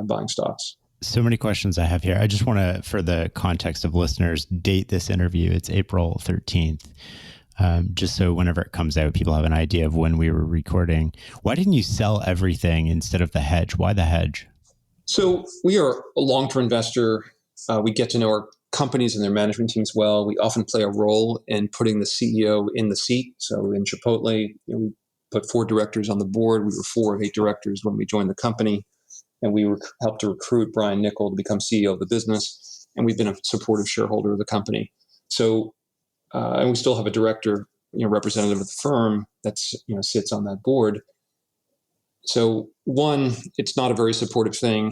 buying stocks. So many questions I have here. I just want to, for the context of listeners, date this interview. It's April 13th. Just so whenever it comes out, people have an idea of when we were recording. Why didn't you sell everything instead of the hedge? Why the hedge? So we are a long-term investor. We get to know our companies and their management teams well. We often play a role in putting the CEO in the seat. So in Chipotle, we put 4 directors on the board. We were 4 of 8 directors when we joined the company. And we helped to recruit Brian Niccol to become CEO of the business. And we've been a supportive shareholder of the company. So, and we still have a director, representative of the firm that's, sits on that board. So one, it's not a very supportive thing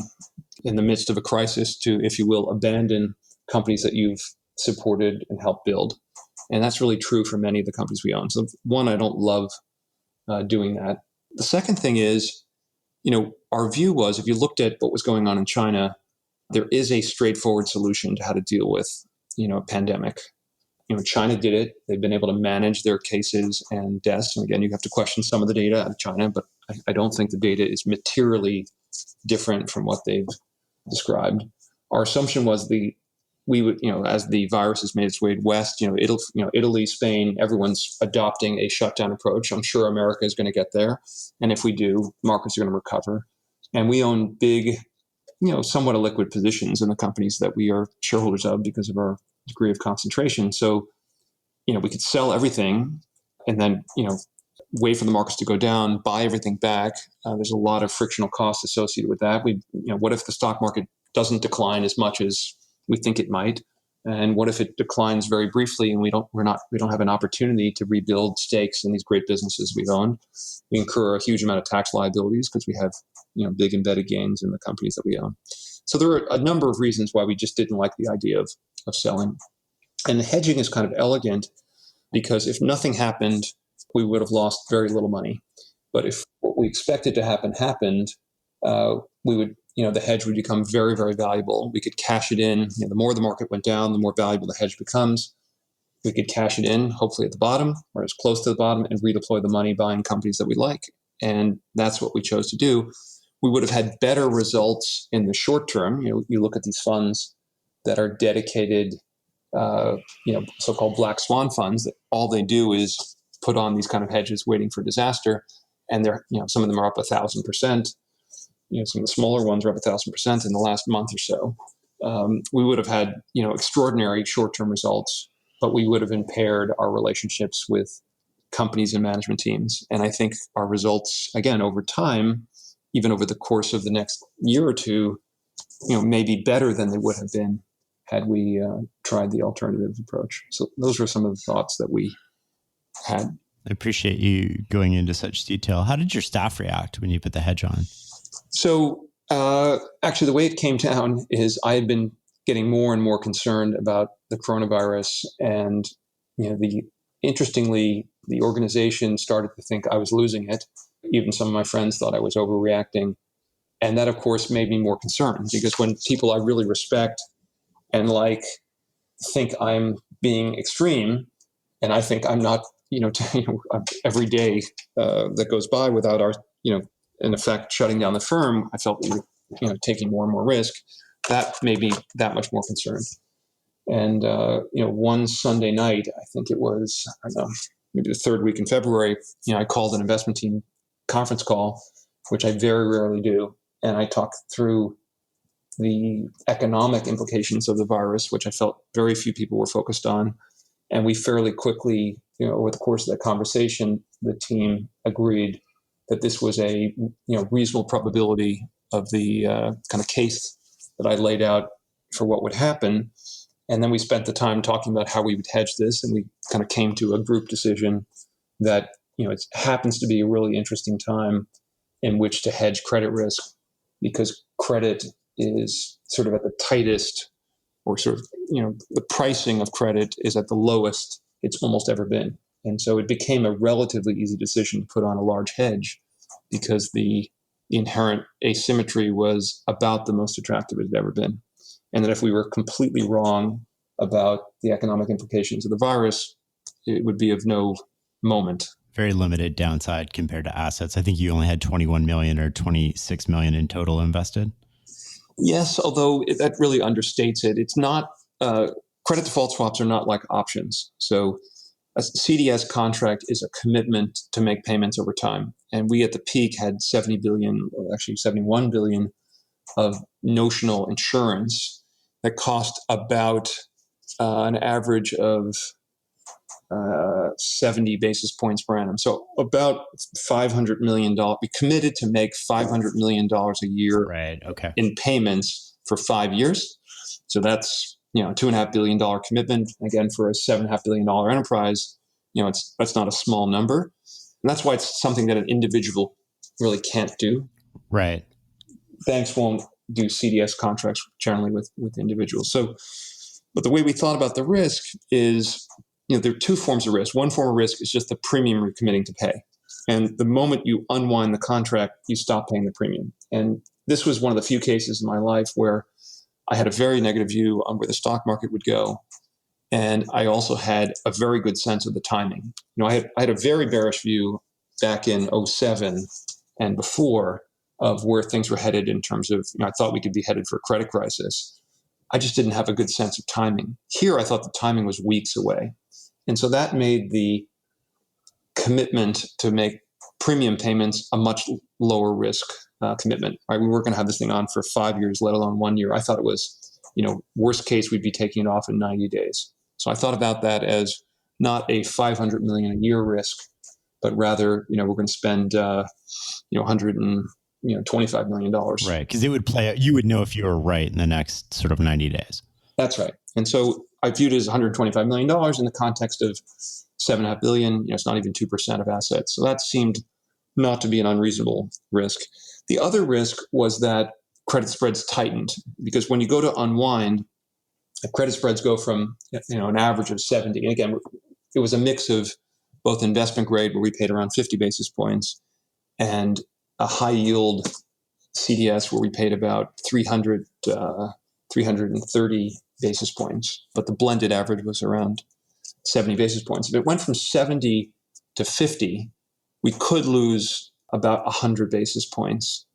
in the midst of a crisis to, if you will, abandon companies that you've supported and helped build. And that's really true for many of the companies we own. So one, I don't love doing that. The second thing is, our view was, if you looked at what was going on in China, there is a straightforward solution to how to deal with, a pandemic. China did it. They've been able to manage their cases and deaths. And again, you have to question some of the data out of China, but I don't think the data is materially different from what they've described. Our assumption was we would, as the virus has made its way west, Italy, Spain, everyone's adopting a shutdown approach. I'm sure America is going to get there. And if we do, markets are going to recover. And we own big, somewhat illiquid positions in the companies that we are shareholders of because of our degree of concentration. So, we could sell everything and then, wait for the markets to go down, buy everything back. There's a lot of frictional costs associated with that. What if the stock market doesn't decline as much as we think it might? And what if it declines very briefly and we don't have an opportunity to rebuild stakes in these great businesses we've owned? We incur a huge amount of tax liabilities because we have, big embedded gains in the companies that we own. So there are a number of reasons why we just didn't like the idea of selling. And the hedging is kind of elegant because if nothing happened, we would have lost very little money. But if what we expected to happen happened, we would, the hedge would become very, very valuable. We could cash it in. The more the market went down, the more valuable the hedge becomes. We could cash it in, hopefully at the bottom or as close to the bottom, and redeploy the money buying companies that we like. And that's what we chose to do. We would have had better results in the short term. You look at these funds that are dedicated, so-called black swan funds, that all they do is put on these kind of hedges waiting for disaster. And they're, some of them are up 1,000%. Some of the smaller ones are up 1,000% in the last month or so. We would have had, extraordinary short-term results, but we would have impaired our relationships with companies and management teams. And I think our results, again, over time, even over the course of the next year or two, may be better than they would have been had we tried the alternative approach. So those were some of the thoughts that we had. I appreciate you going into such detail. How did your staff react when you put the hedge on? So actually, the way it came down is I had been getting more and more concerned about the coronavirus. And, interestingly, the organization started to think I was losing it. Even some of my friends thought I was overreacting. And that, of course, made me more concerned because when people I really respect and think I'm being extreme, and I think I'm not every day that goes by without our, in effect, shutting down the firm, I felt we were, taking more and more risk. That made me that much more concerned. And, one Sunday night, I think it was, I don't know, maybe the third week in February, I called an investment team conference call, which I very rarely do. And I talked through the economic implications of the virus, which I felt very few people were focused on. And we fairly quickly, over the course of that conversation, the team agreed that this was a reasonable probability of the kind of case that I laid out for what would happen. And then we spent the time talking about how we would hedge this, and we kind of came to a group decision that it happens to be a really interesting time in which to hedge credit risk, because credit is sort of at the tightest, or sort of, the pricing of credit is at the lowest it's almost ever been. And so it became a relatively easy decision to put on a large hedge, because the inherent asymmetry was about the most attractive it had ever been. And that if we were completely wrong about the economic implications of the virus, it would be of no moment. Very limited downside compared to assets. I think you only had 21 million or 26 million in total invested. Yes, although that really understates it. It's not, credit default swaps are not like options. So a CDS contract is a commitment to make payments over time. And we at the peak had 70 billion, or actually 71 billion of notional insurance that cost about an average of 70 basis points per annum. So about $500 million. We committed to make $500 million a year in payments for 5 years. So that's, $2.5 billion commitment. Again, for a $7.5 billion enterprise, that's not a small number. And that's why it's something that an individual really can't do. Right. Banks won't do CDS contracts generally with individuals. So, but the way we thought about the risk is, there are two forms of risk. One form of risk is just the premium you're committing to pay. And the moment you unwind the contract, you stop paying the premium. And this was one of the few cases in my life where I had a very negative view on where the stock market would go. And I also had a very good sense of the timing. I had a very bearish view back in 2007 and before of where things were headed in terms of, I thought we could be headed for a credit crisis. I just didn't have a good sense of timing. Here, I thought the timing was weeks away. And so that made the commitment to make premium payments a much lower risk commitment. Right? We weren't going to have this thing on for 5 years, let alone 1 year. I thought it was, worst case, we'd be taking it off in 90 days. So I thought about that as not a 500 million a year risk, but rather, we're going to spend, $125 million. Right. Because it would play out. You would know if you were right in the next sort of 90 days. That's right. And so I viewed it as $125 million in the context of $7.5 billion. It's not even 2% of assets. So that seemed not to be an unreasonable risk. The other risk was that credit spreads tightened, because when you go to unwind, the credit spreads go from an average of 70. And again, it was a mix of both investment grade, where we paid around 50 basis points, and a high yield CDS where we paid about 330 basis points, but the blended average was around 70 basis points. If it went from 70 to 50, we could lose about 100 basis points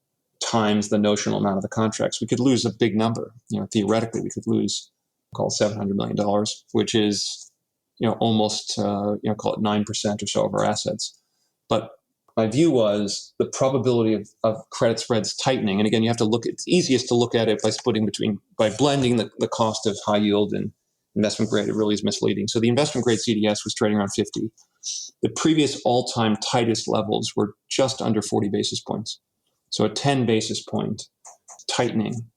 times the notional amount of the contracts. We could lose a big number. Theoretically, we could lose, call it $700 million, which is, almost, call it 9% or so of our assets. But my view was the probability of credit spreads tightening. And again, you have to look, it's easiest to look at it by blending the cost of high yield and investment grade. It really is misleading. So the investment grade CDS was trading around 50. The previous all-time tightest levels were just under 40 basis points. So a 10 basis point tightening.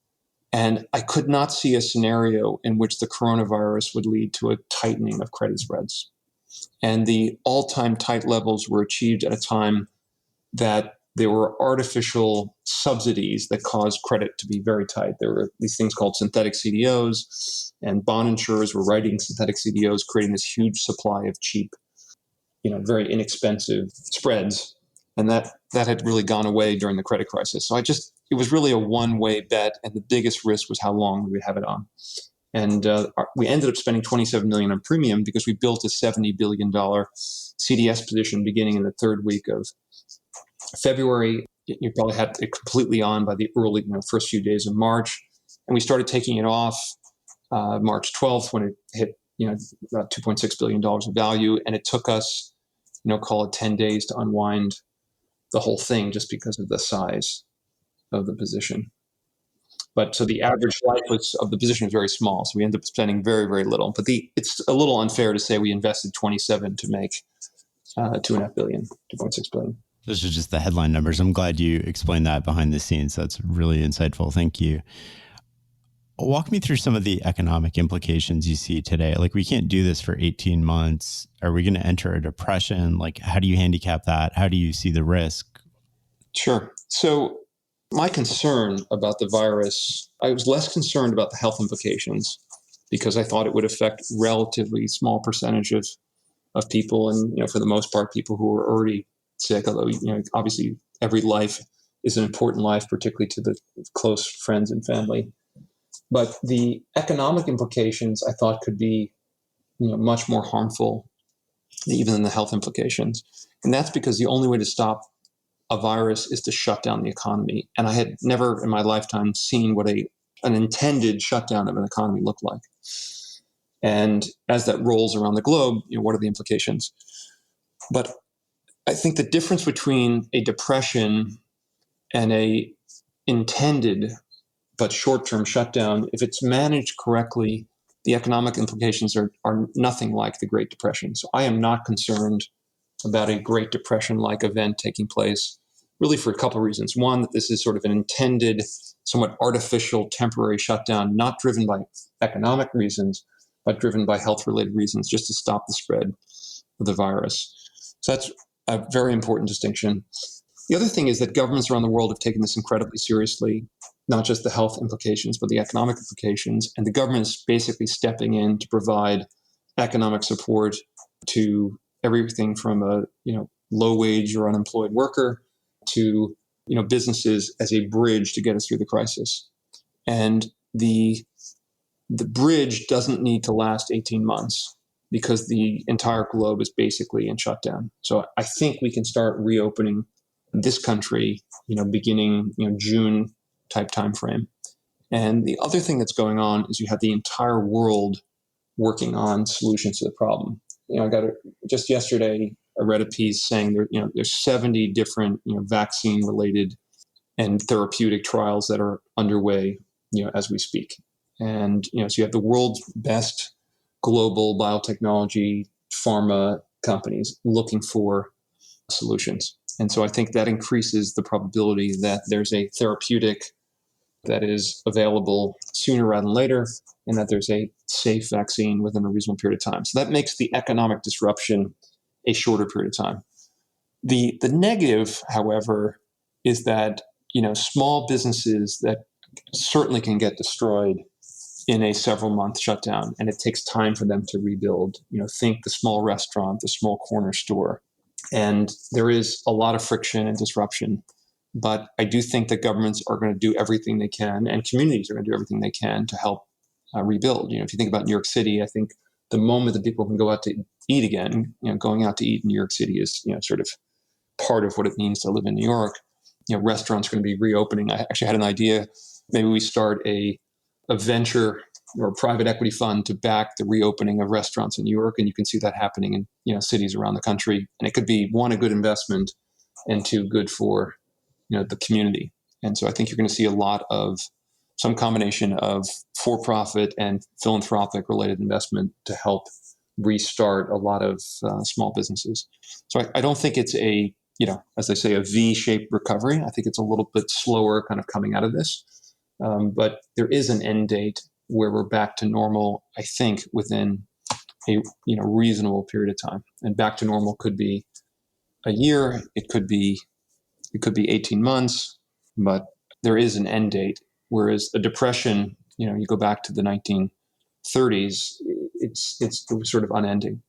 And I could not see a scenario in which the coronavirus would lead to a tightening of credit spreads. And the all-time tight levels were achieved at a time that there were artificial subsidies that caused credit to be very tight. There were these things called synthetic CDOs, and bond insurers were writing synthetic CDOs, creating this huge supply of cheap, very inexpensive spreads. And that had really gone away during the credit crisis. So it was really a one-way bet, and the biggest risk was how long we would have it on. And we ended up spending $27 million on premium because we built a $70 billion CDS position beginning in the third week of February. You probably had it completely on by the early, first few days of March. And we started taking it off March 12th when it hit, about $2.6 billion of value. And it took us, call it 10 days to unwind the whole thing just because of the size of the position. But so the average life of the position was very small. So we ended up spending very, very little. But it's a little unfair to say we invested 27 to make $2.5 billion, $2.6 billion. Those are just the headline numbers. I'm glad you explained that behind the scenes. That's really insightful. Thank you. Walk me through some of the economic implications you see today. Like, we can't do this for 18 months. Are we going to enter a depression? Like, how do you handicap that? How do you see the risk? Sure. So my concern about the virus, I was less concerned about the health implications because I thought it would affect relatively small percentage of people. And, for the most part, people who are already sick, although, obviously every life is an important life, particularly to the close friends and family. But the economic implications I thought could be, much more harmful even than the health implications. And that's because the only way to stop a virus is to shut down the economy. And I had never in my lifetime seen what an intended shutdown of an economy looked like. And as that rolls around the globe, what are the implications? But I think the difference between a depression and a intended but short-term shutdown, if it's managed correctly, the economic implications are nothing like the Great Depression. So I am not concerned about a Great Depression-like event taking place, really for a couple of reasons. One, that this is sort of an intended, somewhat artificial, temporary shutdown, not driven by economic reasons, but driven by health-related reasons, just to stop the spread of the virus. So that's a very important distinction. The other thing is that governments around the world have taken this incredibly seriously, not just the health implications, but the economic implications. And the government is basically stepping in to provide economic support to everything from a low-wage or unemployed worker to businesses as a bridge to get us through the crisis. And the bridge doesn't need to last 18 months because the entire globe is basically in shutdown. So I think we can start reopening this country, beginning June type timeframe. And the other thing that's going on is you have the entire world working on solutions to the problem. Just yesterday, I read a piece saying there's 70 different vaccine related and therapeutic trials that are underway as we speak. And so you have the world's best global biotechnology pharma companies looking for solutions. And so I think that increases the probability that there's a therapeutic that is available sooner rather than later, and that there's a safe vaccine within a reasonable period of time. So that makes the economic disruption a shorter period of time. The negative, however, is that small businesses that certainly can get destroyed in a several-month shutdown, and it takes time for them to rebuild. Think the small restaurant, the small corner store. And there is a lot of friction and disruption. But I do think that governments are going to do everything they can, and communities are going to do everything they can to help rebuild. If you think about New York City, I think the moment that people can go out to eat again, going out to eat in New York City is, sort of part of what it means to live in New York. Restaurants are going to be reopening. I actually had an idea. Maybe we start a venture or a private equity fund to back the reopening of restaurants in New York. And you can see that happening in, cities around the country. And it could be, one, a good investment, and two, good for, the community. And so I think you're going to see a lot of some combination of for-profit and philanthropic related investment to help restart a lot of small businesses. So I don't think it's a, as they say, a V-shaped recovery. I think it's a little bit slower kind of coming out of this. But there is an end date where we're back to normal, I think, within a reasonable period of time. And back to normal could be a year, it could be 18 months, but there is an end date. Whereas a depression, you go back to the 1930s, it was sort of unending.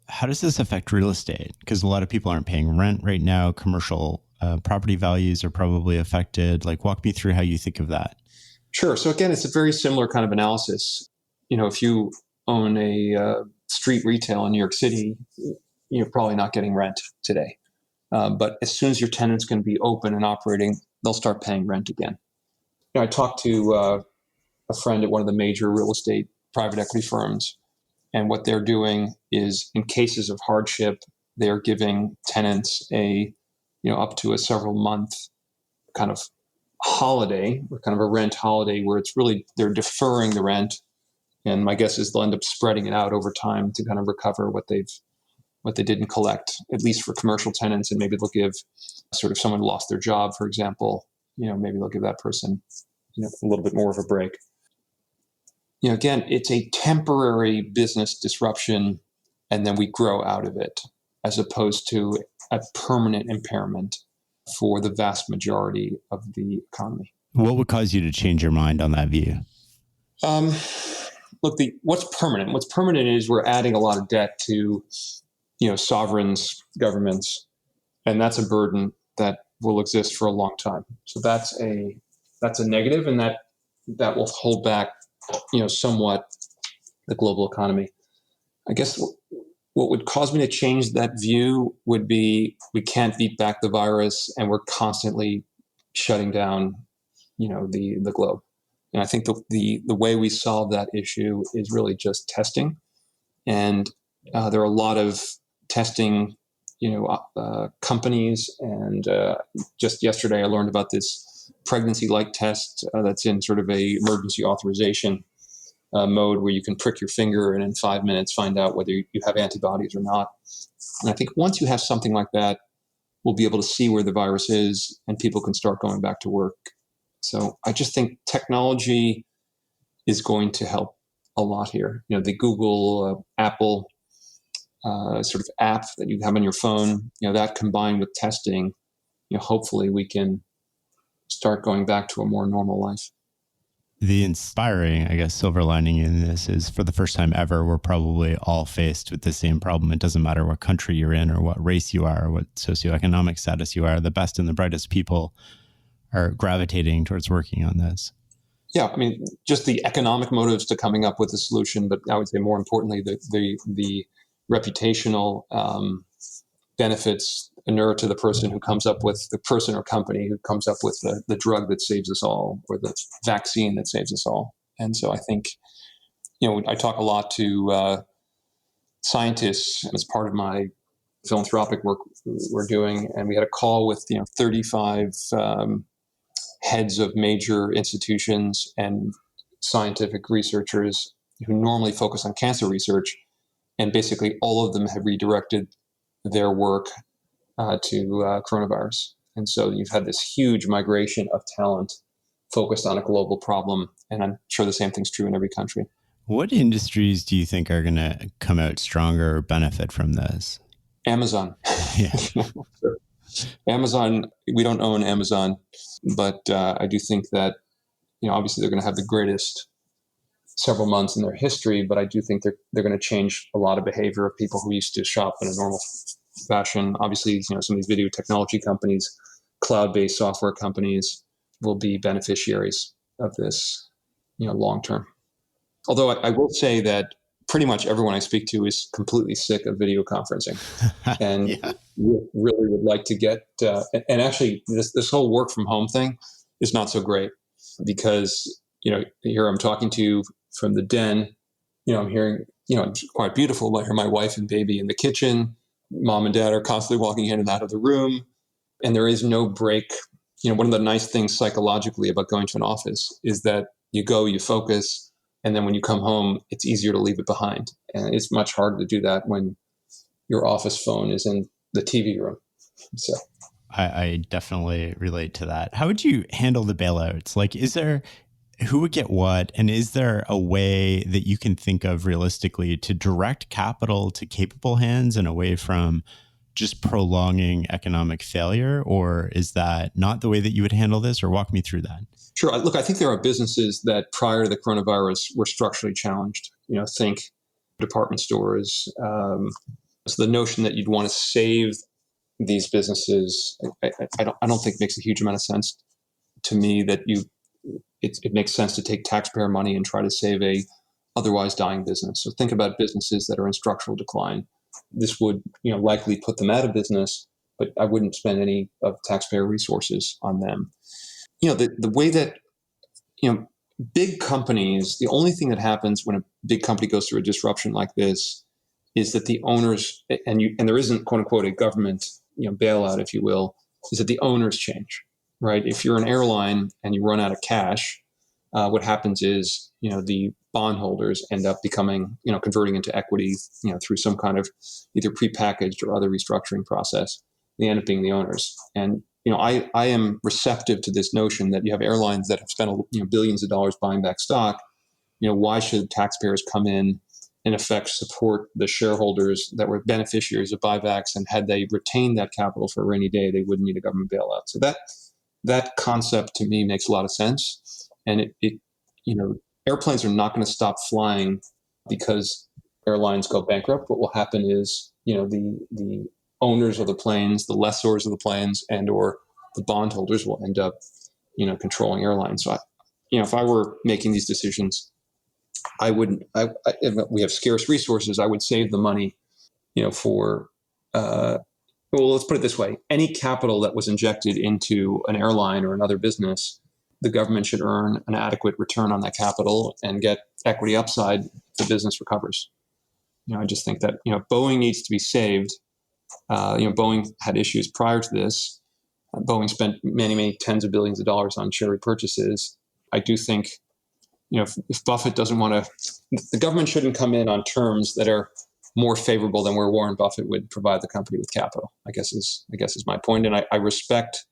How does this affect real estate? Because a lot of people aren't paying rent right now. Commercial property values are probably affected. Like, walk me through how you think of that. Sure. So again, it's a very similar kind of analysis. If you own a street retail in New York City, you're probably not getting rent today. But as soon as your tenant's going to be open and operating, they'll start paying rent again. I talked to a friend at one of the major real estate private equity firms, and what they're doing is, in cases of hardship, they're giving tenants up to a several month kind of holiday, or kind of a rent holiday, where it's really, they're deferring the rent. And my guess is they'll end up spreading it out over time to kind of recover what they didn't collect, at least for commercial tenants. And maybe they'll give sort of someone who lost their job, for example, maybe they'll give that person, a little bit more of a break. Again, it's a temporary business disruption, and then we grow out of it, as opposed to a permanent impairment for the vast majority of the economy. What would cause you to change your mind on that view? Look, what's permanent? What's permanent is we're adding a lot of debt to, sovereigns, governments, and that's a burden that will exist for a long time. So that's a negative, and that will hold back, somewhat the global economy. I guess what would cause me to change that view would be, we can't beat back the virus, and we're constantly shutting down, the globe. And I think the way we solve that issue is really just testing. And there are a lot of testing, companies. And just yesterday, I learned about this pregnancy-like test that's in sort of a emergency authorization mode, where you can prick your finger and in 5 minutes find out whether you have antibodies or not. And I think once you have something like that, we'll be able to see where the virus is, and people can start going back to work. So I just think technology is going to help a lot here. The Google, Apple sort of app that you have on your phone, that combined with testing, hopefully we can start going back to a more normal life. The inspiring, I guess, silver lining in this is, for the first time ever, we're probably all faced with the same problem. It doesn't matter what country you're in, or what race you are, or what socioeconomic status you are. The best and the brightest people are gravitating towards working on this. Yeah, I mean, just the economic motives to coming up with a solution, but I would say more importantly, the reputational benefits inure to the person or company who comes up with the drug that saves us all, or the vaccine that saves us all. And so I think, I talk a lot to scientists as part of my philanthropic work we're doing, and we had a call with 35 heads of major institutions and scientific researchers who normally focus on cancer research, and basically all of them have redirected their work to coronavirus. And so you've had this huge migration of talent focused on a global problem, and I'm sure the same thing's true in every country. What industries do you think are going to come out stronger or benefit from this? Amazon. Yeah. Amazon, we don't own Amazon, but I do think that, obviously they're going to have the greatest several months in their history, but I do think they're going to change a lot of behavior of people who used to shop in a normal fashion. Obviously, some of these video technology companies, cloud-based software companies will be beneficiaries of this, long term. Although I will say that pretty much everyone I speak to is completely sick of video conferencing, and Yeah. really would like to get. And actually, this whole work from home thing is not so great, because here I'm talking to you from the den. I'm hearing, it's quite beautiful, but I hear my wife and baby in the kitchen. Mom and dad are constantly walking in and out of the room, and there is no break. One of the nice things psychologically about going to an office is that you go, you focus, and then when you come home, it's easier to leave it behind. And it's much harder to do that when your office phone is in the TV room. So I definitely relate to that. How would you handle the bailouts? Like, who would get what? And is there a way that you can think of realistically to direct capital to capable hands and away from just prolonging economic failure? Or is that not the way that you would handle this? Or walk me through that. Sure. Look, I think there are businesses that prior to the coronavirus were structurally challenged. Think department stores. So the notion that you'd want to save these businesses, I don't think makes a huge amount of sense to me. That it makes sense to take taxpayer money and try to save a otherwise dying business. So think about businesses that are in structural decline. This would, likely put them out of business, but I wouldn't spend any of taxpayer resources on them. The way that, big companies, the only thing that happens when a big company goes through a disruption like this is that the owners, and there isn't, quote unquote, a government, bailout, if you will, is that the owners change, right? If you're an airline and you run out of cash, what happens is, the bondholders end up becoming, converting into equity, through some kind of either prepackaged or other restructuring process. They end up being the owners. And, I am receptive to this notion that you have airlines that have spent, billions of dollars buying back stock. Why should taxpayers come in effect, support the shareholders that were beneficiaries of buybacks, and had they retained that capital for a rainy day, they wouldn't need a government bailout. So that concept to me makes a lot of sense. And airplanes are not going to stop flying because airlines go bankrupt. What will happen is, the owners of the planes, the lessors of the planes, and or the bondholders will end up, controlling airlines. So, if I were making these decisions, I wouldn't. If we have scarce resources, I would save the money, for. Well, let's put it this way: any capital that was injected into an airline or another business, the government should earn an adequate return on that capital and get equity upside if the business recovers. I just think that Boeing needs to be saved. Boeing had issues prior to this. Boeing spent many, many tens of billions of dollars on share repurchases. I do think, if Buffett doesn't want to, the government shouldn't come in on terms that are more favorable than where Warren Buffett would provide the company with capital, I guess is my point. And I respect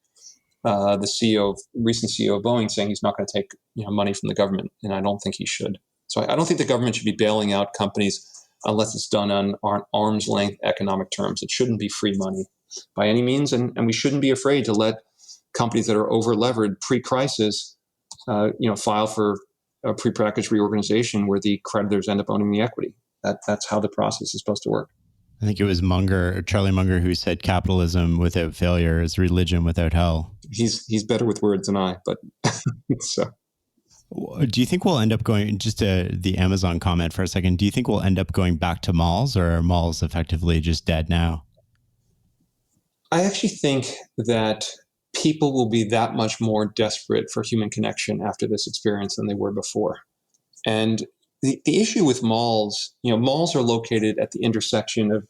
the recent CEO of Boeing saying he's not going to take money from the government, and I don't think he should. So I don't think the government should be bailing out companies unless it's done on arm's length economic terms. It shouldn't be free money by any means, and we shouldn't be afraid to let companies that are over levered pre-crisis, file for a prepackaged reorganization where the creditors end up owning the equity. That's how the process is supposed to work. I think it was Charlie Munger, who said capitalism without failure is religion without hell. He's better with words than I, but so. Do you think we'll end up going, just the Amazon comment for a second, do you think we'll end up going back to malls, or are malls effectively just dead now? I actually think that people will be that much more desperate for human connection after this experience than they were before. And the issue with malls, malls are located at the intersection of,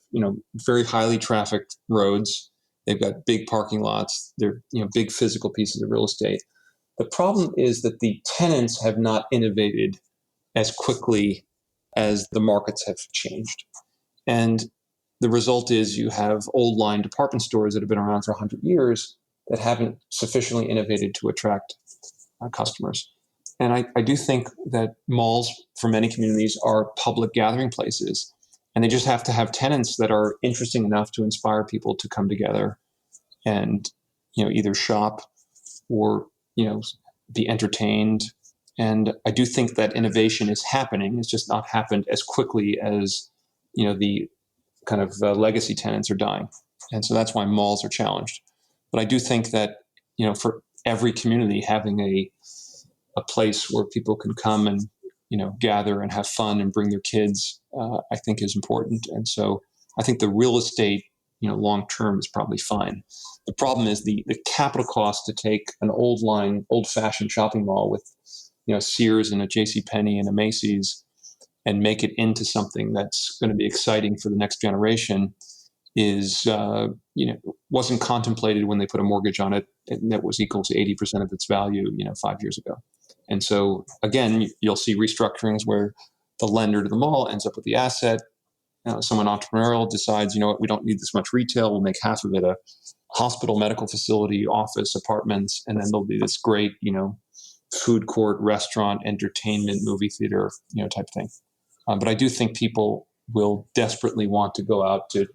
very highly trafficked roads. They've got big parking lots. They're, big physical pieces of real estate. The problem is that the tenants have not innovated as quickly as the markets have changed. And the result is you have old line department stores that have been around for 100 years that haven't sufficiently innovated to attract customers. And I do think that malls for many communities are public gathering places, and they just have to have tenants that are interesting enough to inspire people to come together and, either shop or, be entertained. And I do think that innovation is happening. It's just not happened as quickly as, the kind of legacy tenants are dying. And so that's why malls are challenged. But I do think that, for every community, having a place where people can come and, gather and have fun and bring their kids, I think is important. And so I think the real estate, long term is probably fine. The problem is the capital cost to take an old fashioned shopping mall with, Sears and a JCPenney and a Macy's and make it into something that's going to be exciting for the next generation is, wasn't contemplated when they put a mortgage on it, and that was equal to 80% of its value, 5 years ago. And so again, you'll see restructurings where the lender to the mall ends up with the asset. Someone entrepreneurial decides, we don't need this much retail. We'll make half of it a hospital, medical facility, office, apartments, and then there'll be this great, food court, restaurant, entertainment, movie theater, type thing. But I do think people will desperately want to go out to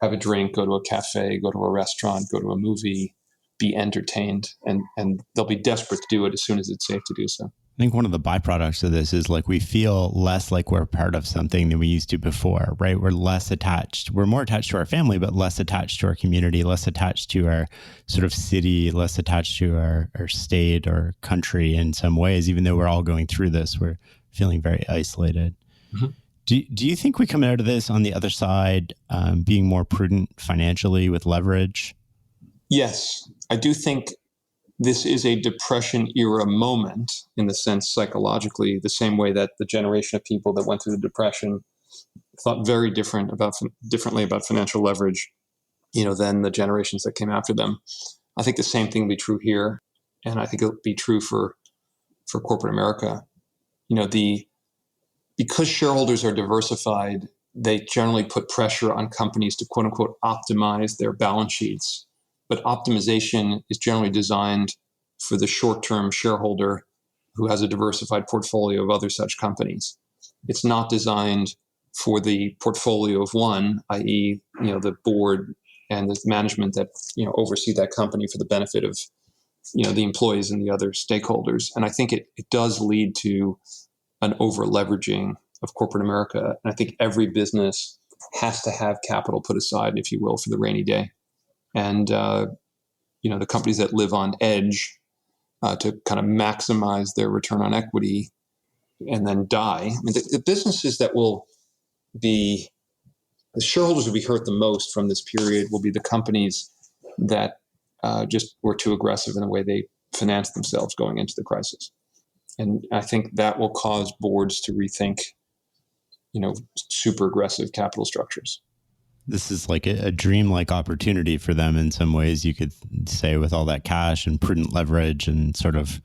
have a drink, go to a cafe, go to a restaurant, go to a movie, be entertained, and they'll be desperate to do it as soon as it's safe to do so. I think one of the byproducts of this is like we feel less like we're part of something than we used to before, right? We're less attached. We're more attached to our family, but less attached to our community, less attached to our sort of city, less attached to our state or country in some ways. Even though we're all going through this, we're feeling very isolated. Mm-hmm. Do you think we come out of this on the other side being more prudent financially with leverage? Yes, I do think this is a Depression era moment in the sense psychologically, the same way that the generation of people that went through the Depression thought very differently about financial leverage, than the generations that came after them. I think the same thing will be true here, and I think it'll be true for corporate America. Because shareholders are diversified, they generally put pressure on companies to quote unquote optimize their balance sheets. But optimization is generally designed for the short-term shareholder who has a diversified portfolio of other such companies. It's not designed for the portfolio of one, i.e., the board and the management that oversee that company for the benefit of the employees and the other stakeholders. And I think it does lead to an over-leveraging of corporate America. And I think every business has to have capital put aside, if you will, for the rainy day. And, the companies that live on edge to kind of maximize their return on equity and then die. I mean, the businesses that will be, the shareholders will be hurt the most from this period will be the companies that just were too aggressive in the way they financed themselves going into the crisis. And I think that will cause boards to rethink, super aggressive capital structures. This is like a dreamlike opportunity for them in some ways, you could say, with all that cash and prudent leverage and sort of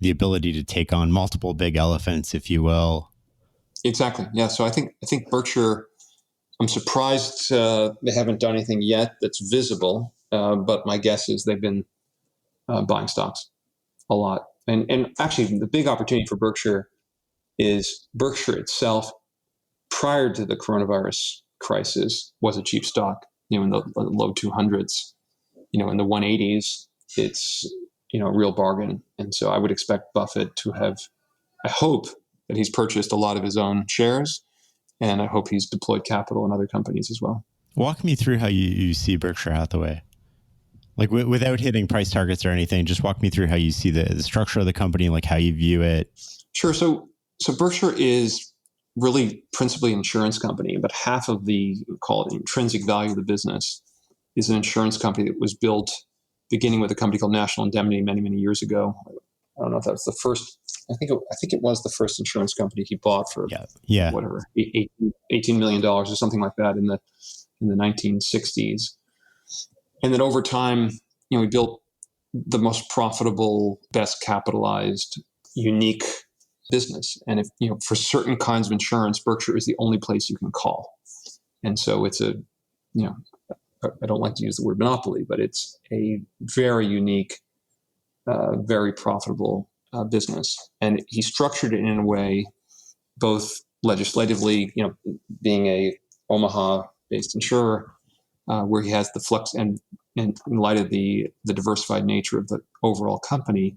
the ability to take on multiple big elephants, if you will. Exactly. Yeah. So I think Berkshire, I'm surprised they haven't done anything yet that's visible, but my guess is they've been buying stocks a lot. And actually, the big opportunity for Berkshire is Berkshire itself, prior to the coronavirus crisis, was a cheap stock, in the low 200s, in the 180s, it's, a real bargain. And so I would expect Buffett to have, I hope that he's purchased a lot of his own shares, and I hope he's deployed capital in other companies as well. Walk me through how you see Berkshire Hathaway. Like without hitting price targets or anything, just walk me through how you see the structure of the company, like how you view it. Sure. So Berkshire is really principally an insurance company, but half of the, call it intrinsic value of the business, is an insurance company that was built beginning with a company called National Indemnity many, many years ago. I don't know if that was the first. I think it was the first insurance company he bought for whatever, $18 million or something like that in the 1960s. And then over time, we built the most profitable, best capitalized, unique business. And if, for certain kinds of insurance, Berkshire is the only place you can call. And so it's I don't like to use the word monopoly, but it's a very unique, very profitable business. And he structured it in a way, both legislatively, being a Omaha-based insurer, where he has the flex, and in light of the diversified nature of the overall company,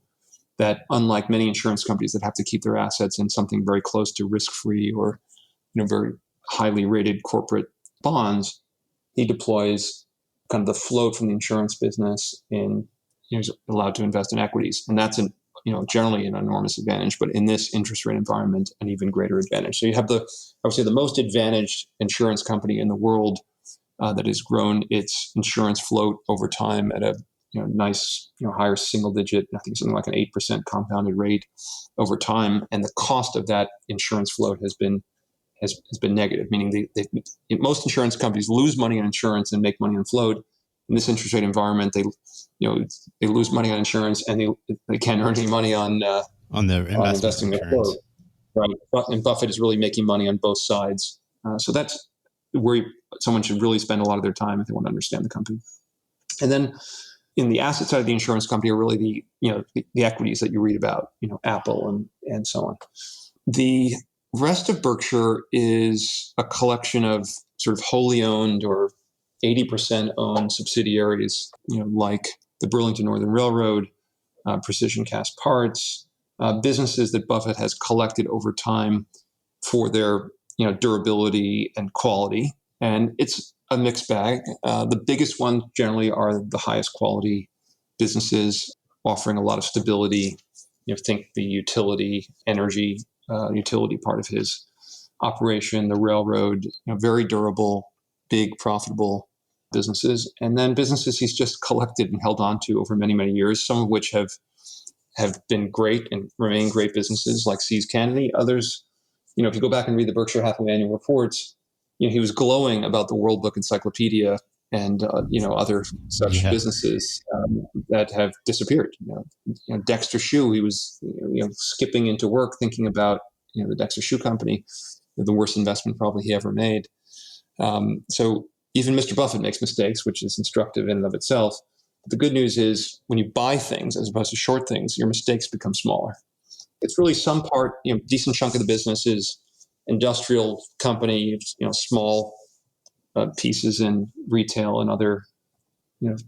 that unlike many insurance companies that have to keep their assets in something very close to risk-free or very highly rated corporate bonds, he deploys kind of the float from the insurance business and he's allowed to invest in equities. And that's generally an enormous advantage, but in this interest rate environment, an even greater advantage. So you have I would say the most advantaged insurance company in the world that has grown its insurance float over time at a nice, higher single digit, I think something like an 8% compounded rate over time. And the cost of that insurance float has been negative, meaning most insurance companies lose money on insurance and make money on float. In this interest rate environment, they lose money on insurance and they can't earn any money on investing in float. Right. And Buffett is really making money on both sides. So that's where someone should really spend a lot of their time if they want to understand the company. And then in the asset side of the insurance company are really the equities that you read about, Apple and so on. The rest of Berkshire is a collection of sort of wholly owned or 80% owned subsidiaries, like the Burlington Northern Railroad, Precision Cast Parts, businesses that Buffett has collected over time for their durability and quality. And it's a mixed bag. The biggest ones generally are the highest quality businesses offering a lot of stability. Think the utility, energy, utility part of his operation, the railroad, very durable, big, profitable businesses. And then businesses he's just collected and held on to over many, many years, some of which have been great and remain great businesses like See's Candy. Others, if you go back and read the Berkshire Hathaway annual reports, he was glowing about the World Book Encyclopedia and other such businesses that have disappeared. Dexter Shoe, he was skipping into work thinking about the Dexter Shoe Company, the worst investment probably he ever made. So even Mr. Buffett makes mistakes, which is instructive in and of itself. But the good news is when you buy things as opposed to short things, your mistakes become smaller. It's really some part, decent chunk of the business is industrial company, small pieces in retail and other,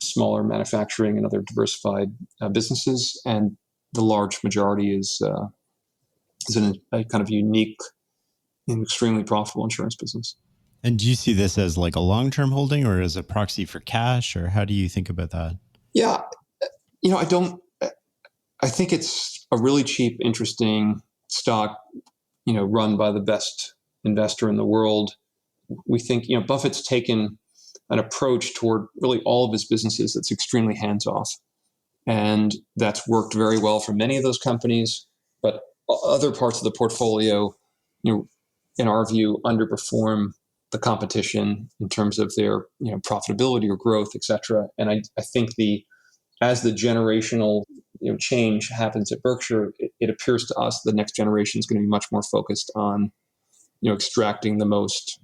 smaller manufacturing and other diversified businesses. And the large majority is a kind of unique and extremely profitable insurance business. And do you see this as like a long-term holding or as a proxy for cash, or how do you think about that? Yeah, I think it's a really cheap, interesting stock, run by the best investor in the world. We think, Buffett's taken an approach toward really all of his businesses that's extremely hands-off. And that's worked very well for many of those companies. But other parts of the portfolio, in our view, underperform the competition in terms of their profitability or growth, et cetera. And I think as the generational change happens at Berkshire, it appears to us the next generation is going to be much more focused on extracting the most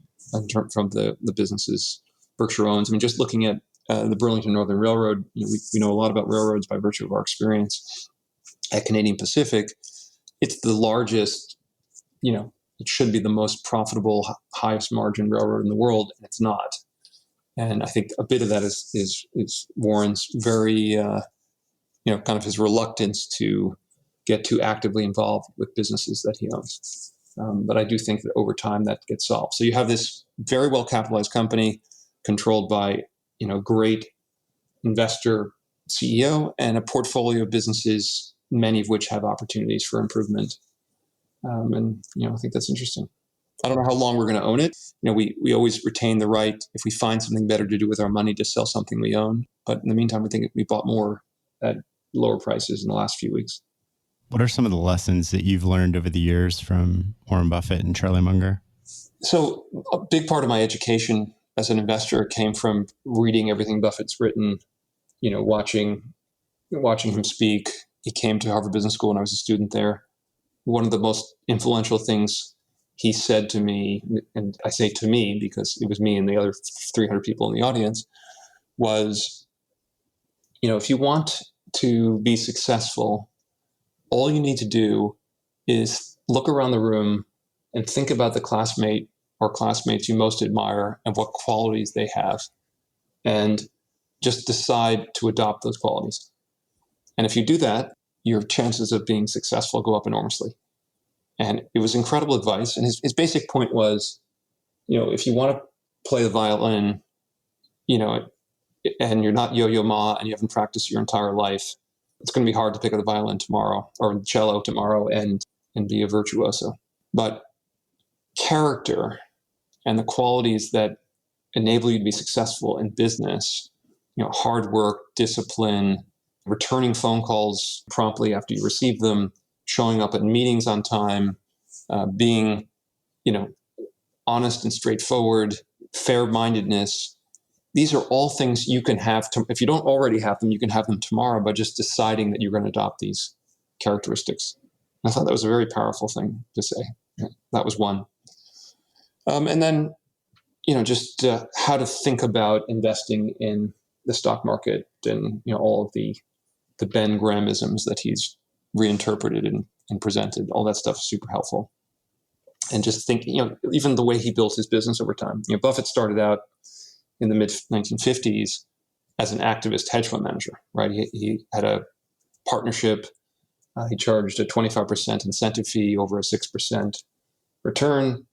from the businesses Berkshire owns. I mean, just looking at the Burlington Northern Railroad, we know a lot about railroads by virtue of our experience at Canadian Pacific. It's the largest, it should be the most profitable, highest margin railroad in the world, and it's not. And I think a bit of that is Warren's very, kind of his reluctance to get too actively involved with businesses that he owns. But I do think that over time that gets solved. So you have this very well capitalized company controlled by, great investor CEO and a portfolio of businesses, many of which have opportunities for improvement. And I think that's interesting. I don't know how long we're going to own it. We always retain the right, if we find something better to do with our money, to sell something we own. But in the meantime, we think we bought more at lower prices in the last few weeks. What are some of the lessons that you've learned over the years from Warren Buffett and Charlie Munger? So a big part of my education as an investor came from reading everything Buffett's written, watching him speak. He came to Harvard Business School when I was a student there. One of the most influential things he said to me, and I say to me because it was me and the other 300 people in the audience, was, if you want to be successful, all you need to do is look around the room and think about the classmate or classmates you most admire and what qualities they have, and just decide to adopt those qualities. And if you do that, your chances of being successful go up enormously. And it was incredible advice. And his basic point was, if you want to play the violin, and you're not Yo-Yo Ma and you haven't practiced your entire life, it's going to be hard to pick up the violin tomorrow or the cello tomorrow and be a virtuoso. But character and the qualities that enable you to be successful in business, hard work, discipline, returning phone calls promptly after you receive them, showing up at meetings on time, being, honest and straightforward, fair-mindedness. These are all things you can have. If you don't already have them, you can have them tomorrow by just deciding that you're going to adopt these characteristics. And I thought that was a very powerful thing to say. That was one. And then, just how to think about investing in the stock market and, all of the Ben Grahamisms that he's reinterpreted and presented. All that stuff is super helpful. And just think, even the way he built his business over time. Buffett started out in the mid-1950s as an activist hedge fund manager, right? He had a partnership He charged a 25% incentive fee over a 6% return.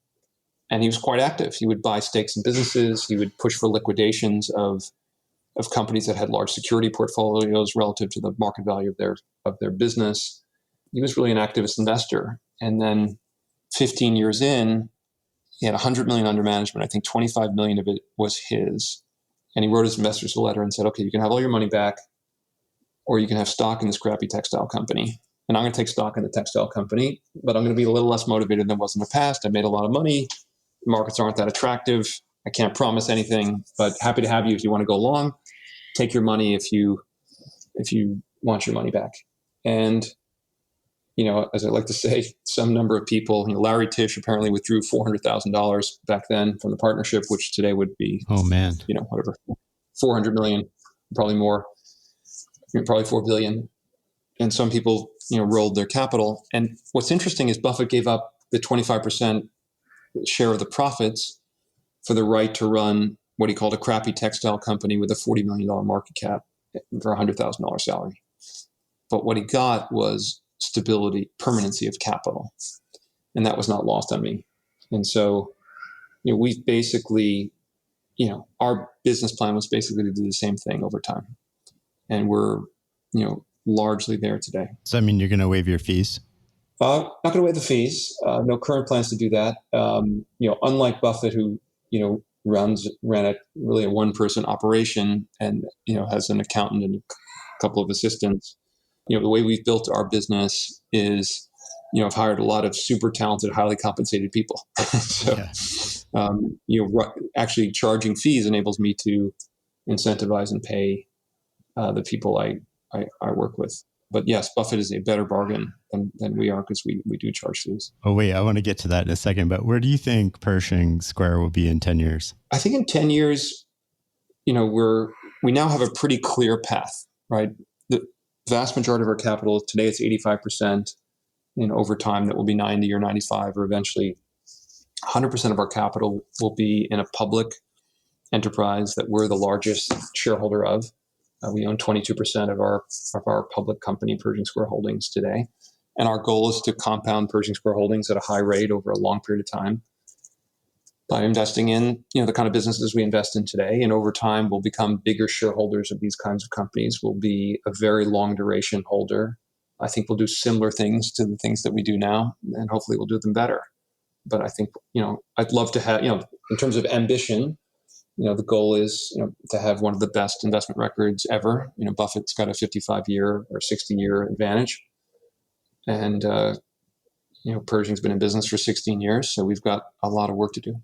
And he was quite active. He would buy stakes in businesses. He would push for liquidations of companies that had large security portfolios relative to the market value of their business. He was really an activist investor. And then 15 years in, he had 100 million under management. I think 25 million of it was his. And he wrote his investors a letter and said, okay, you can have all your money back, or you can have stock in this crappy textile company. And I'm going to take stock in the textile company, but I'm going to be a little less motivated than I was in the past. I made a lot of money. The markets aren't that attractive. I can't promise anything, but happy to have you if you want to go long. Take your money if you want your money back. And, as I like to say, some number of people, Larry Tisch apparently withdrew $400,000 back then from the partnership, which today would be, oh man, whatever, 400 million, probably more, probably 4 billion. And some people, rolled their capital. And what's interesting is Buffett gave up the 25% share of the profits for the right to run what he called a crappy textile company with a $40 million market cap for a $100,000 salary. But what he got was stability, permanency of capital. And that was not lost on me. And so, we've basically, our business plan was basically to do the same thing over time. And we're, largely there today. So, you're going to waive your fees? Not going to waive the fees. No current plans to do that. Unlike Buffett, who, ran a one-person operation and, has an accountant and a couple of assistants. The way we've built our business is, I've hired a lot of super talented, highly compensated people. Actually charging fees enables me to incentivize and pay the people I work with. But yes, Buffett is a better bargain than we are because we do charge fees. Oh, wait, I want to get to that in a second. But where do you think Pershing Square will be in 10 years? I think in 10 years, we now have a pretty clear path, right? The vast majority of our capital, today it's 85%. Over time, that will be 90 or 95, or eventually 100% of our capital will be in a public enterprise that we're the largest shareholder of. We own 22% of our public company, Pershing Square Holdings, today. And our goal is to compound Pershing Square Holdings at a high rate over a long period of time by investing in, the kind of businesses we invest in today. And over time, we'll become bigger shareholders of these kinds of companies. We'll be a very long duration holder. I think we'll do similar things to the things that we do now, and hopefully we'll do them better. But I think, I'd love to have, in terms of ambition, the goal is, to have one of the best investment records ever. Buffett's got a 55-year or 60-year advantage. And, Pershing's been in business for 16 years. So we've got a lot of work to do.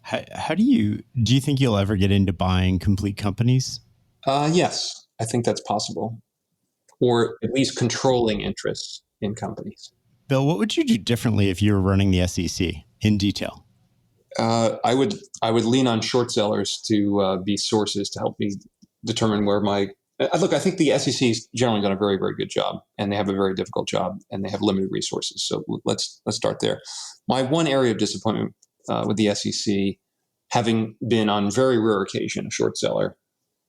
How do you think you'll ever get into buying complete companies? Yes, I think that's possible. Or at least controlling interests in companies. Bill, what would you do differently if you were running the SEC in detail? I would lean on short sellers to be sources to help me determine where my look. I think the SEC's generally done a very, very good job, and they have a very difficult job, and they have limited resources. So let's start there. My one area of disappointment with the SEC, having been on very rare occasion a short seller,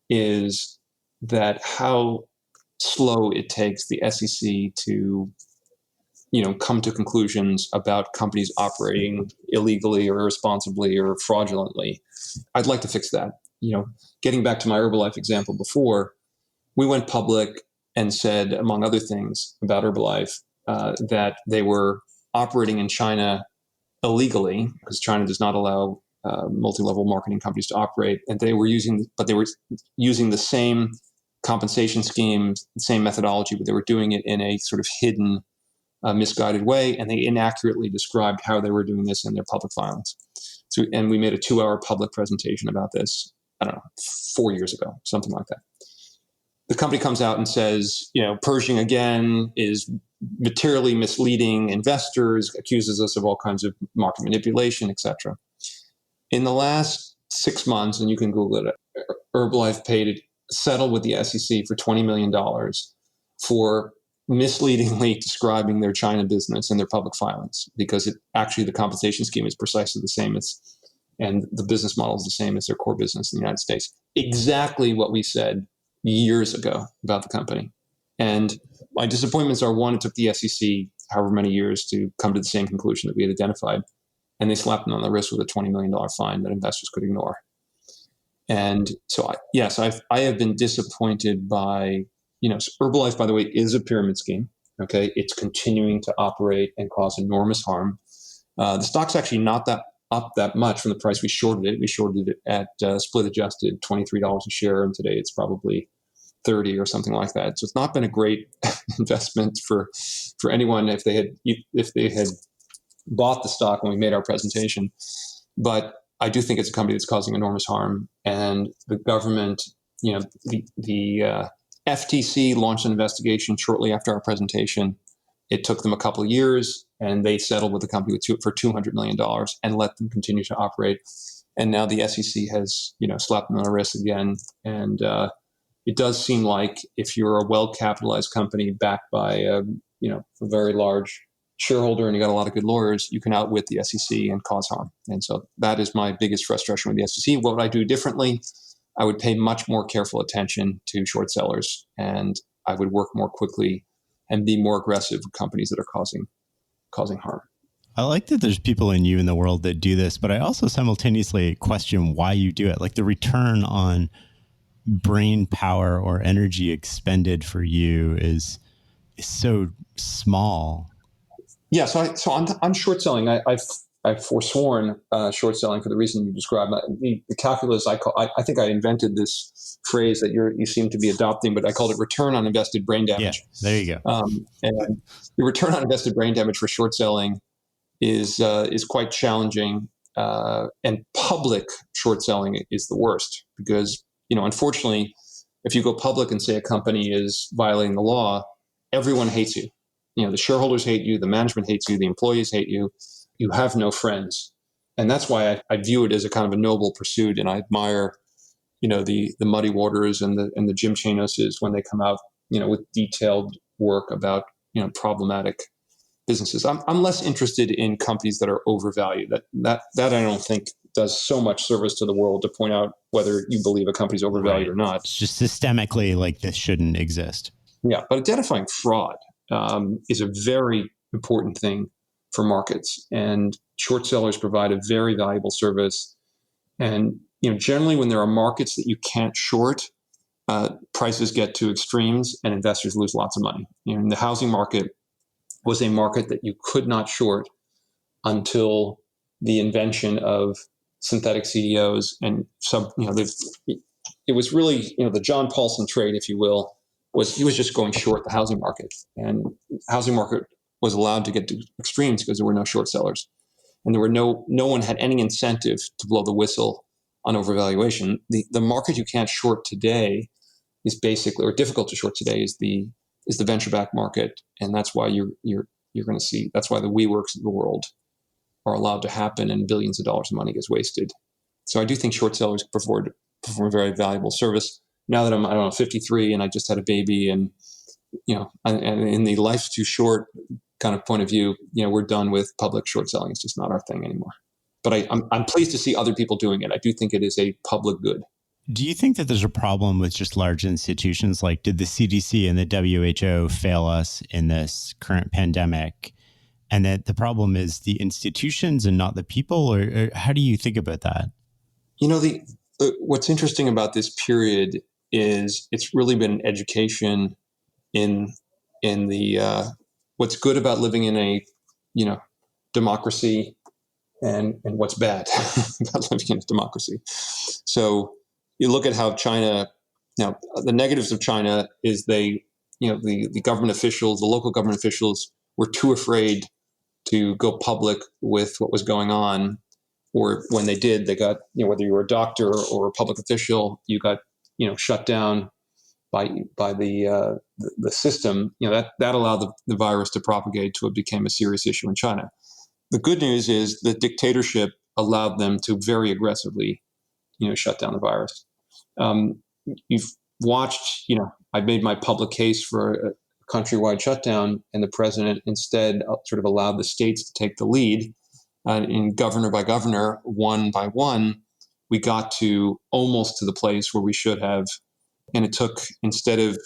is that how slow it takes the SEC to come to conclusions about companies operating illegally or irresponsibly or fraudulently. I'd like to fix that. Getting back to my Herbalife example before, we went public and said, among other things about Herbalife, that they were operating in China illegally because China does not allow multi-level marketing companies to operate. And they were using the same compensation scheme, the same methodology, but they were doing it in a sort of hidden, misguided way, and they inaccurately described how they were doing this in their public filings. So, and we made a 2-hour public presentation about this, 4 years ago, something like that. The company comes out and says, Pershing again is materially misleading investors, accuses us of all kinds of market manipulation, etc. In the last 6 months, and you can Google it, Herbalife settled with the SEC for $20 million for misleadingly describing their China business in their public filings, because the compensation scheme is precisely the same and the business model is the same as their core business in the United States. Exactly what we said years ago about the company. And my disappointments are, one, it took the SEC however many years to come to the same conclusion that we had identified. And they slapped them on the wrist with a $20 million fine that investors could ignore. And so, I have been disappointed by, Herbalife, by the way, is a pyramid scheme. Okay. It's continuing to operate and cause enormous harm. The stock's actually not that up that much from the price we shorted it. We shorted it at split adjusted $23 a share. And today it's probably 30 or something like that. So it's not been a great investment for anyone if they had bought the stock when we made our presentation. But I do think it's a company that's causing enormous harm. And the government, the FTC launched an investigation shortly after our presentation. It took them a couple of years, and they settled with the company for $200 million and let them continue to operate. And now the SEC has, slapped them on the wrist again. And it does seem like if you're a well-capitalized company backed by, a very large shareholder and you got a lot of good lawyers, you can outwit the SEC and cause harm. And so that is my biggest frustration with the SEC. What would I do differently? I would pay much more careful attention to short sellers, and I would work more quickly and be more aggressive with companies that are causing harm. I like that there's people in you in the world that do this, but I also simultaneously question why you do it. Like the return on brain power or energy expended for you is so small. Yeah, so on short selling, I've forsworn short selling for the reason you described. The calculus I think I invented this phrase that you seem to be adopting, but I called it return on invested brain damage. Yeah, there you go. And the return on invested brain damage for short selling is quite challenging, and public short selling is the worst because unfortunately, if you go public and say a company is violating the law, everyone hates you. The shareholders hate you, the management hates you, the employees hate you. You have no friends. And that's why I view it as a kind of a noble pursuit. And I admire, the Muddy Waters and the Jim Chanoses when they come out, with detailed work about, problematic businesses. I'm less interested in companies that are overvalued. That I don't think does so much service to the world to point out whether you believe a company's overvalued or not. It's just systemically like this shouldn't exist. Yeah, but identifying fraud is a very important thing for markets, and short sellers provide a very valuable service. And generally, when there are markets that you can't short, prices get to extremes, and investors lose lots of money. The housing market was a market that you could not short until the invention of synthetic CDOs and it was really the John Paulson trade, if you will. He was just going short the housing market, and the housing market was allowed to get to extremes because there were no short sellers, and there were no one had any incentive to blow the whistle on overvaluation. The market you can't short today is basically, or difficult to short today, is the venture-backed market, and that's why you're going to see. That's why the WeWorks of the world are allowed to happen, and billions of dollars of money gets wasted. So I do think short sellers perform a very valuable service. Now that I'm 53 and I just had a baby, and and in the life's too short kind of point of view, we're done with public short selling. It's just not our thing anymore. But I'm pleased to see other people doing it. I do think it is a public good. Do you think that there's a problem with just large institutions? Like, did the CDC and the WHO fail us in this current pandemic? And that the problem is the institutions and not the people? Or how do you think about that? What's interesting about this period is it's really been education in the what's good about living in a democracy and what's bad about living in a democracy. So you look at how China now, the negatives of China is the government officials, the local government officials were too afraid to go public with what was going on, or when they did, they got whether you were a doctor or a public official, you got shut down by the system. That allowed the virus to propagate to it became a serious issue in China. The good news is the dictatorship allowed them to very aggressively shut down the virus. You've watched, I made my public case for a countrywide shutdown, and the president instead sort of allowed the states to take the lead. In governor by governor, one by one, we got to almost to the place where we should have. And it took, instead of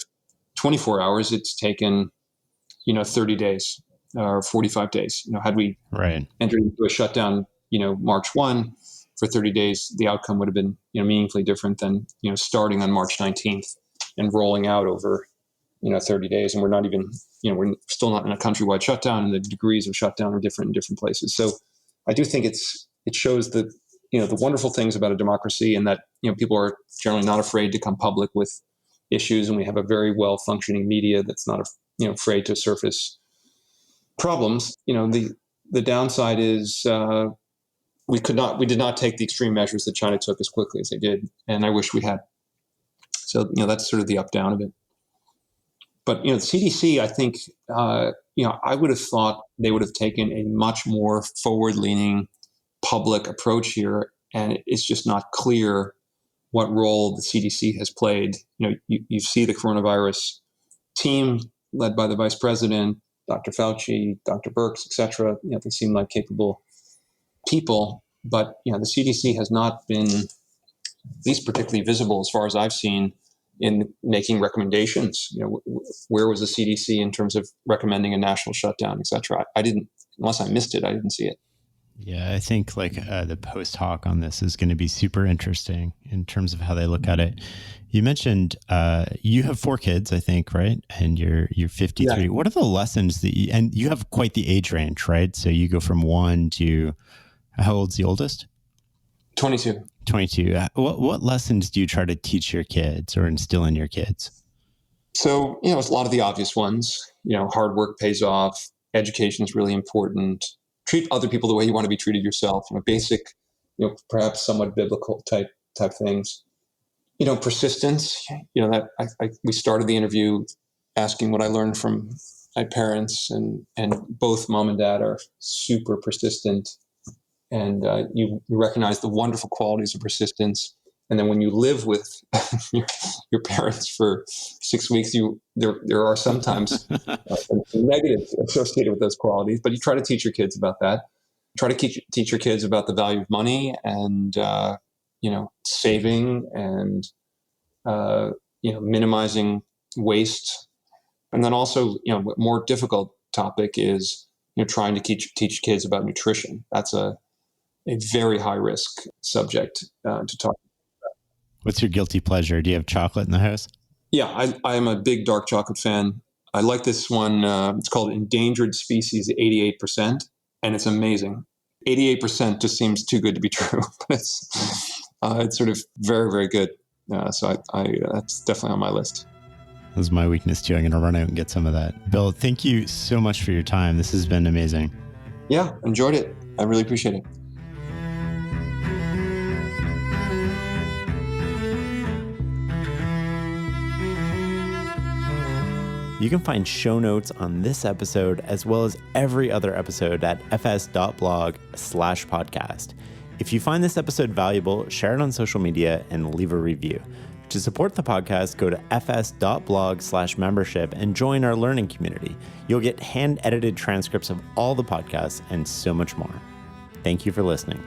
24 hours, it's taken 30 days or 45 days. Had we Right. entered into a shutdown, March 1 for 30 days, the outcome would have been, meaningfully different than, starting on March 19th and rolling out over, 30 days. And we're not even, we're still not in a countrywide shutdown, and the degrees of shutdown are different in different places. So I do think it shows that, the wonderful things about a democracy, and that, people are generally not afraid to come public with issues. And we have a very well functioning media that's not, afraid to surface problems. The downside is, we did not take the extreme measures that China took as quickly as they did. And I wish we had. So, that's sort of the up down of it. But, the CDC, I think, I would have thought they would have taken a much more forward-leaning public approach here. And it's just not clear what role the CDC has played. You see the coronavirus team led by the vice president, Dr. Fauci, Dr. Birx, et cetera. They seem like capable people. But, the CDC has not been, at least particularly visible as far as I've seen, in making recommendations. Where was the CDC in terms of recommending a national shutdown, et cetera? I didn't, unless I missed it, I didn't see it. Yeah, I think the post hoc on this is going to be super interesting in terms of how they look at it. You mentioned you have 4 kids, I think, right? And you're 53. Yeah. What are the lessons that and you have quite the age range, right? So you go from 1 to, how old's the oldest? 22. 22. What lessons do you try to teach your kids or instill in your kids? So, it's a lot of the obvious ones. Hard work pays off. Education is really important. Treat other people the way you want to be treated yourself. Basic, perhaps somewhat biblical type things. Persistence. We started the interview asking what I learned from my parents, and both mom and dad are super persistent. And you recognize the wonderful qualities of persistence. And then when you live with your parents for 6 weeks, there are sometimes negatives associated with those qualities. But you try to teach your kids about that. Try to teach your kids about the value of money and saving and minimizing waste. And then also, a more difficult topic is trying to teach kids about nutrition. That's a very high risk subject to talk about. What's your guilty pleasure? Do you have chocolate in the house? Yeah, I am a big dark chocolate fan. I like this one. It's called Endangered Species 88%, and it's amazing. 88% just seems too good to be true. It's sort of very, very good. So that's definitely on my list. That's my weakness too. I'm going to run out and get some of that. Bill, thank you so much for your time. This has been amazing. Yeah, enjoyed it. I really appreciate it. You can find show notes on this episode as well as every other episode at fs.blog/podcast. If you find this episode valuable, share it on social media and leave a review. To support the podcast, go to fs.blog/membership and join our learning community. You'll get hand-edited transcripts of all the podcasts and so much more. Thank you for listening.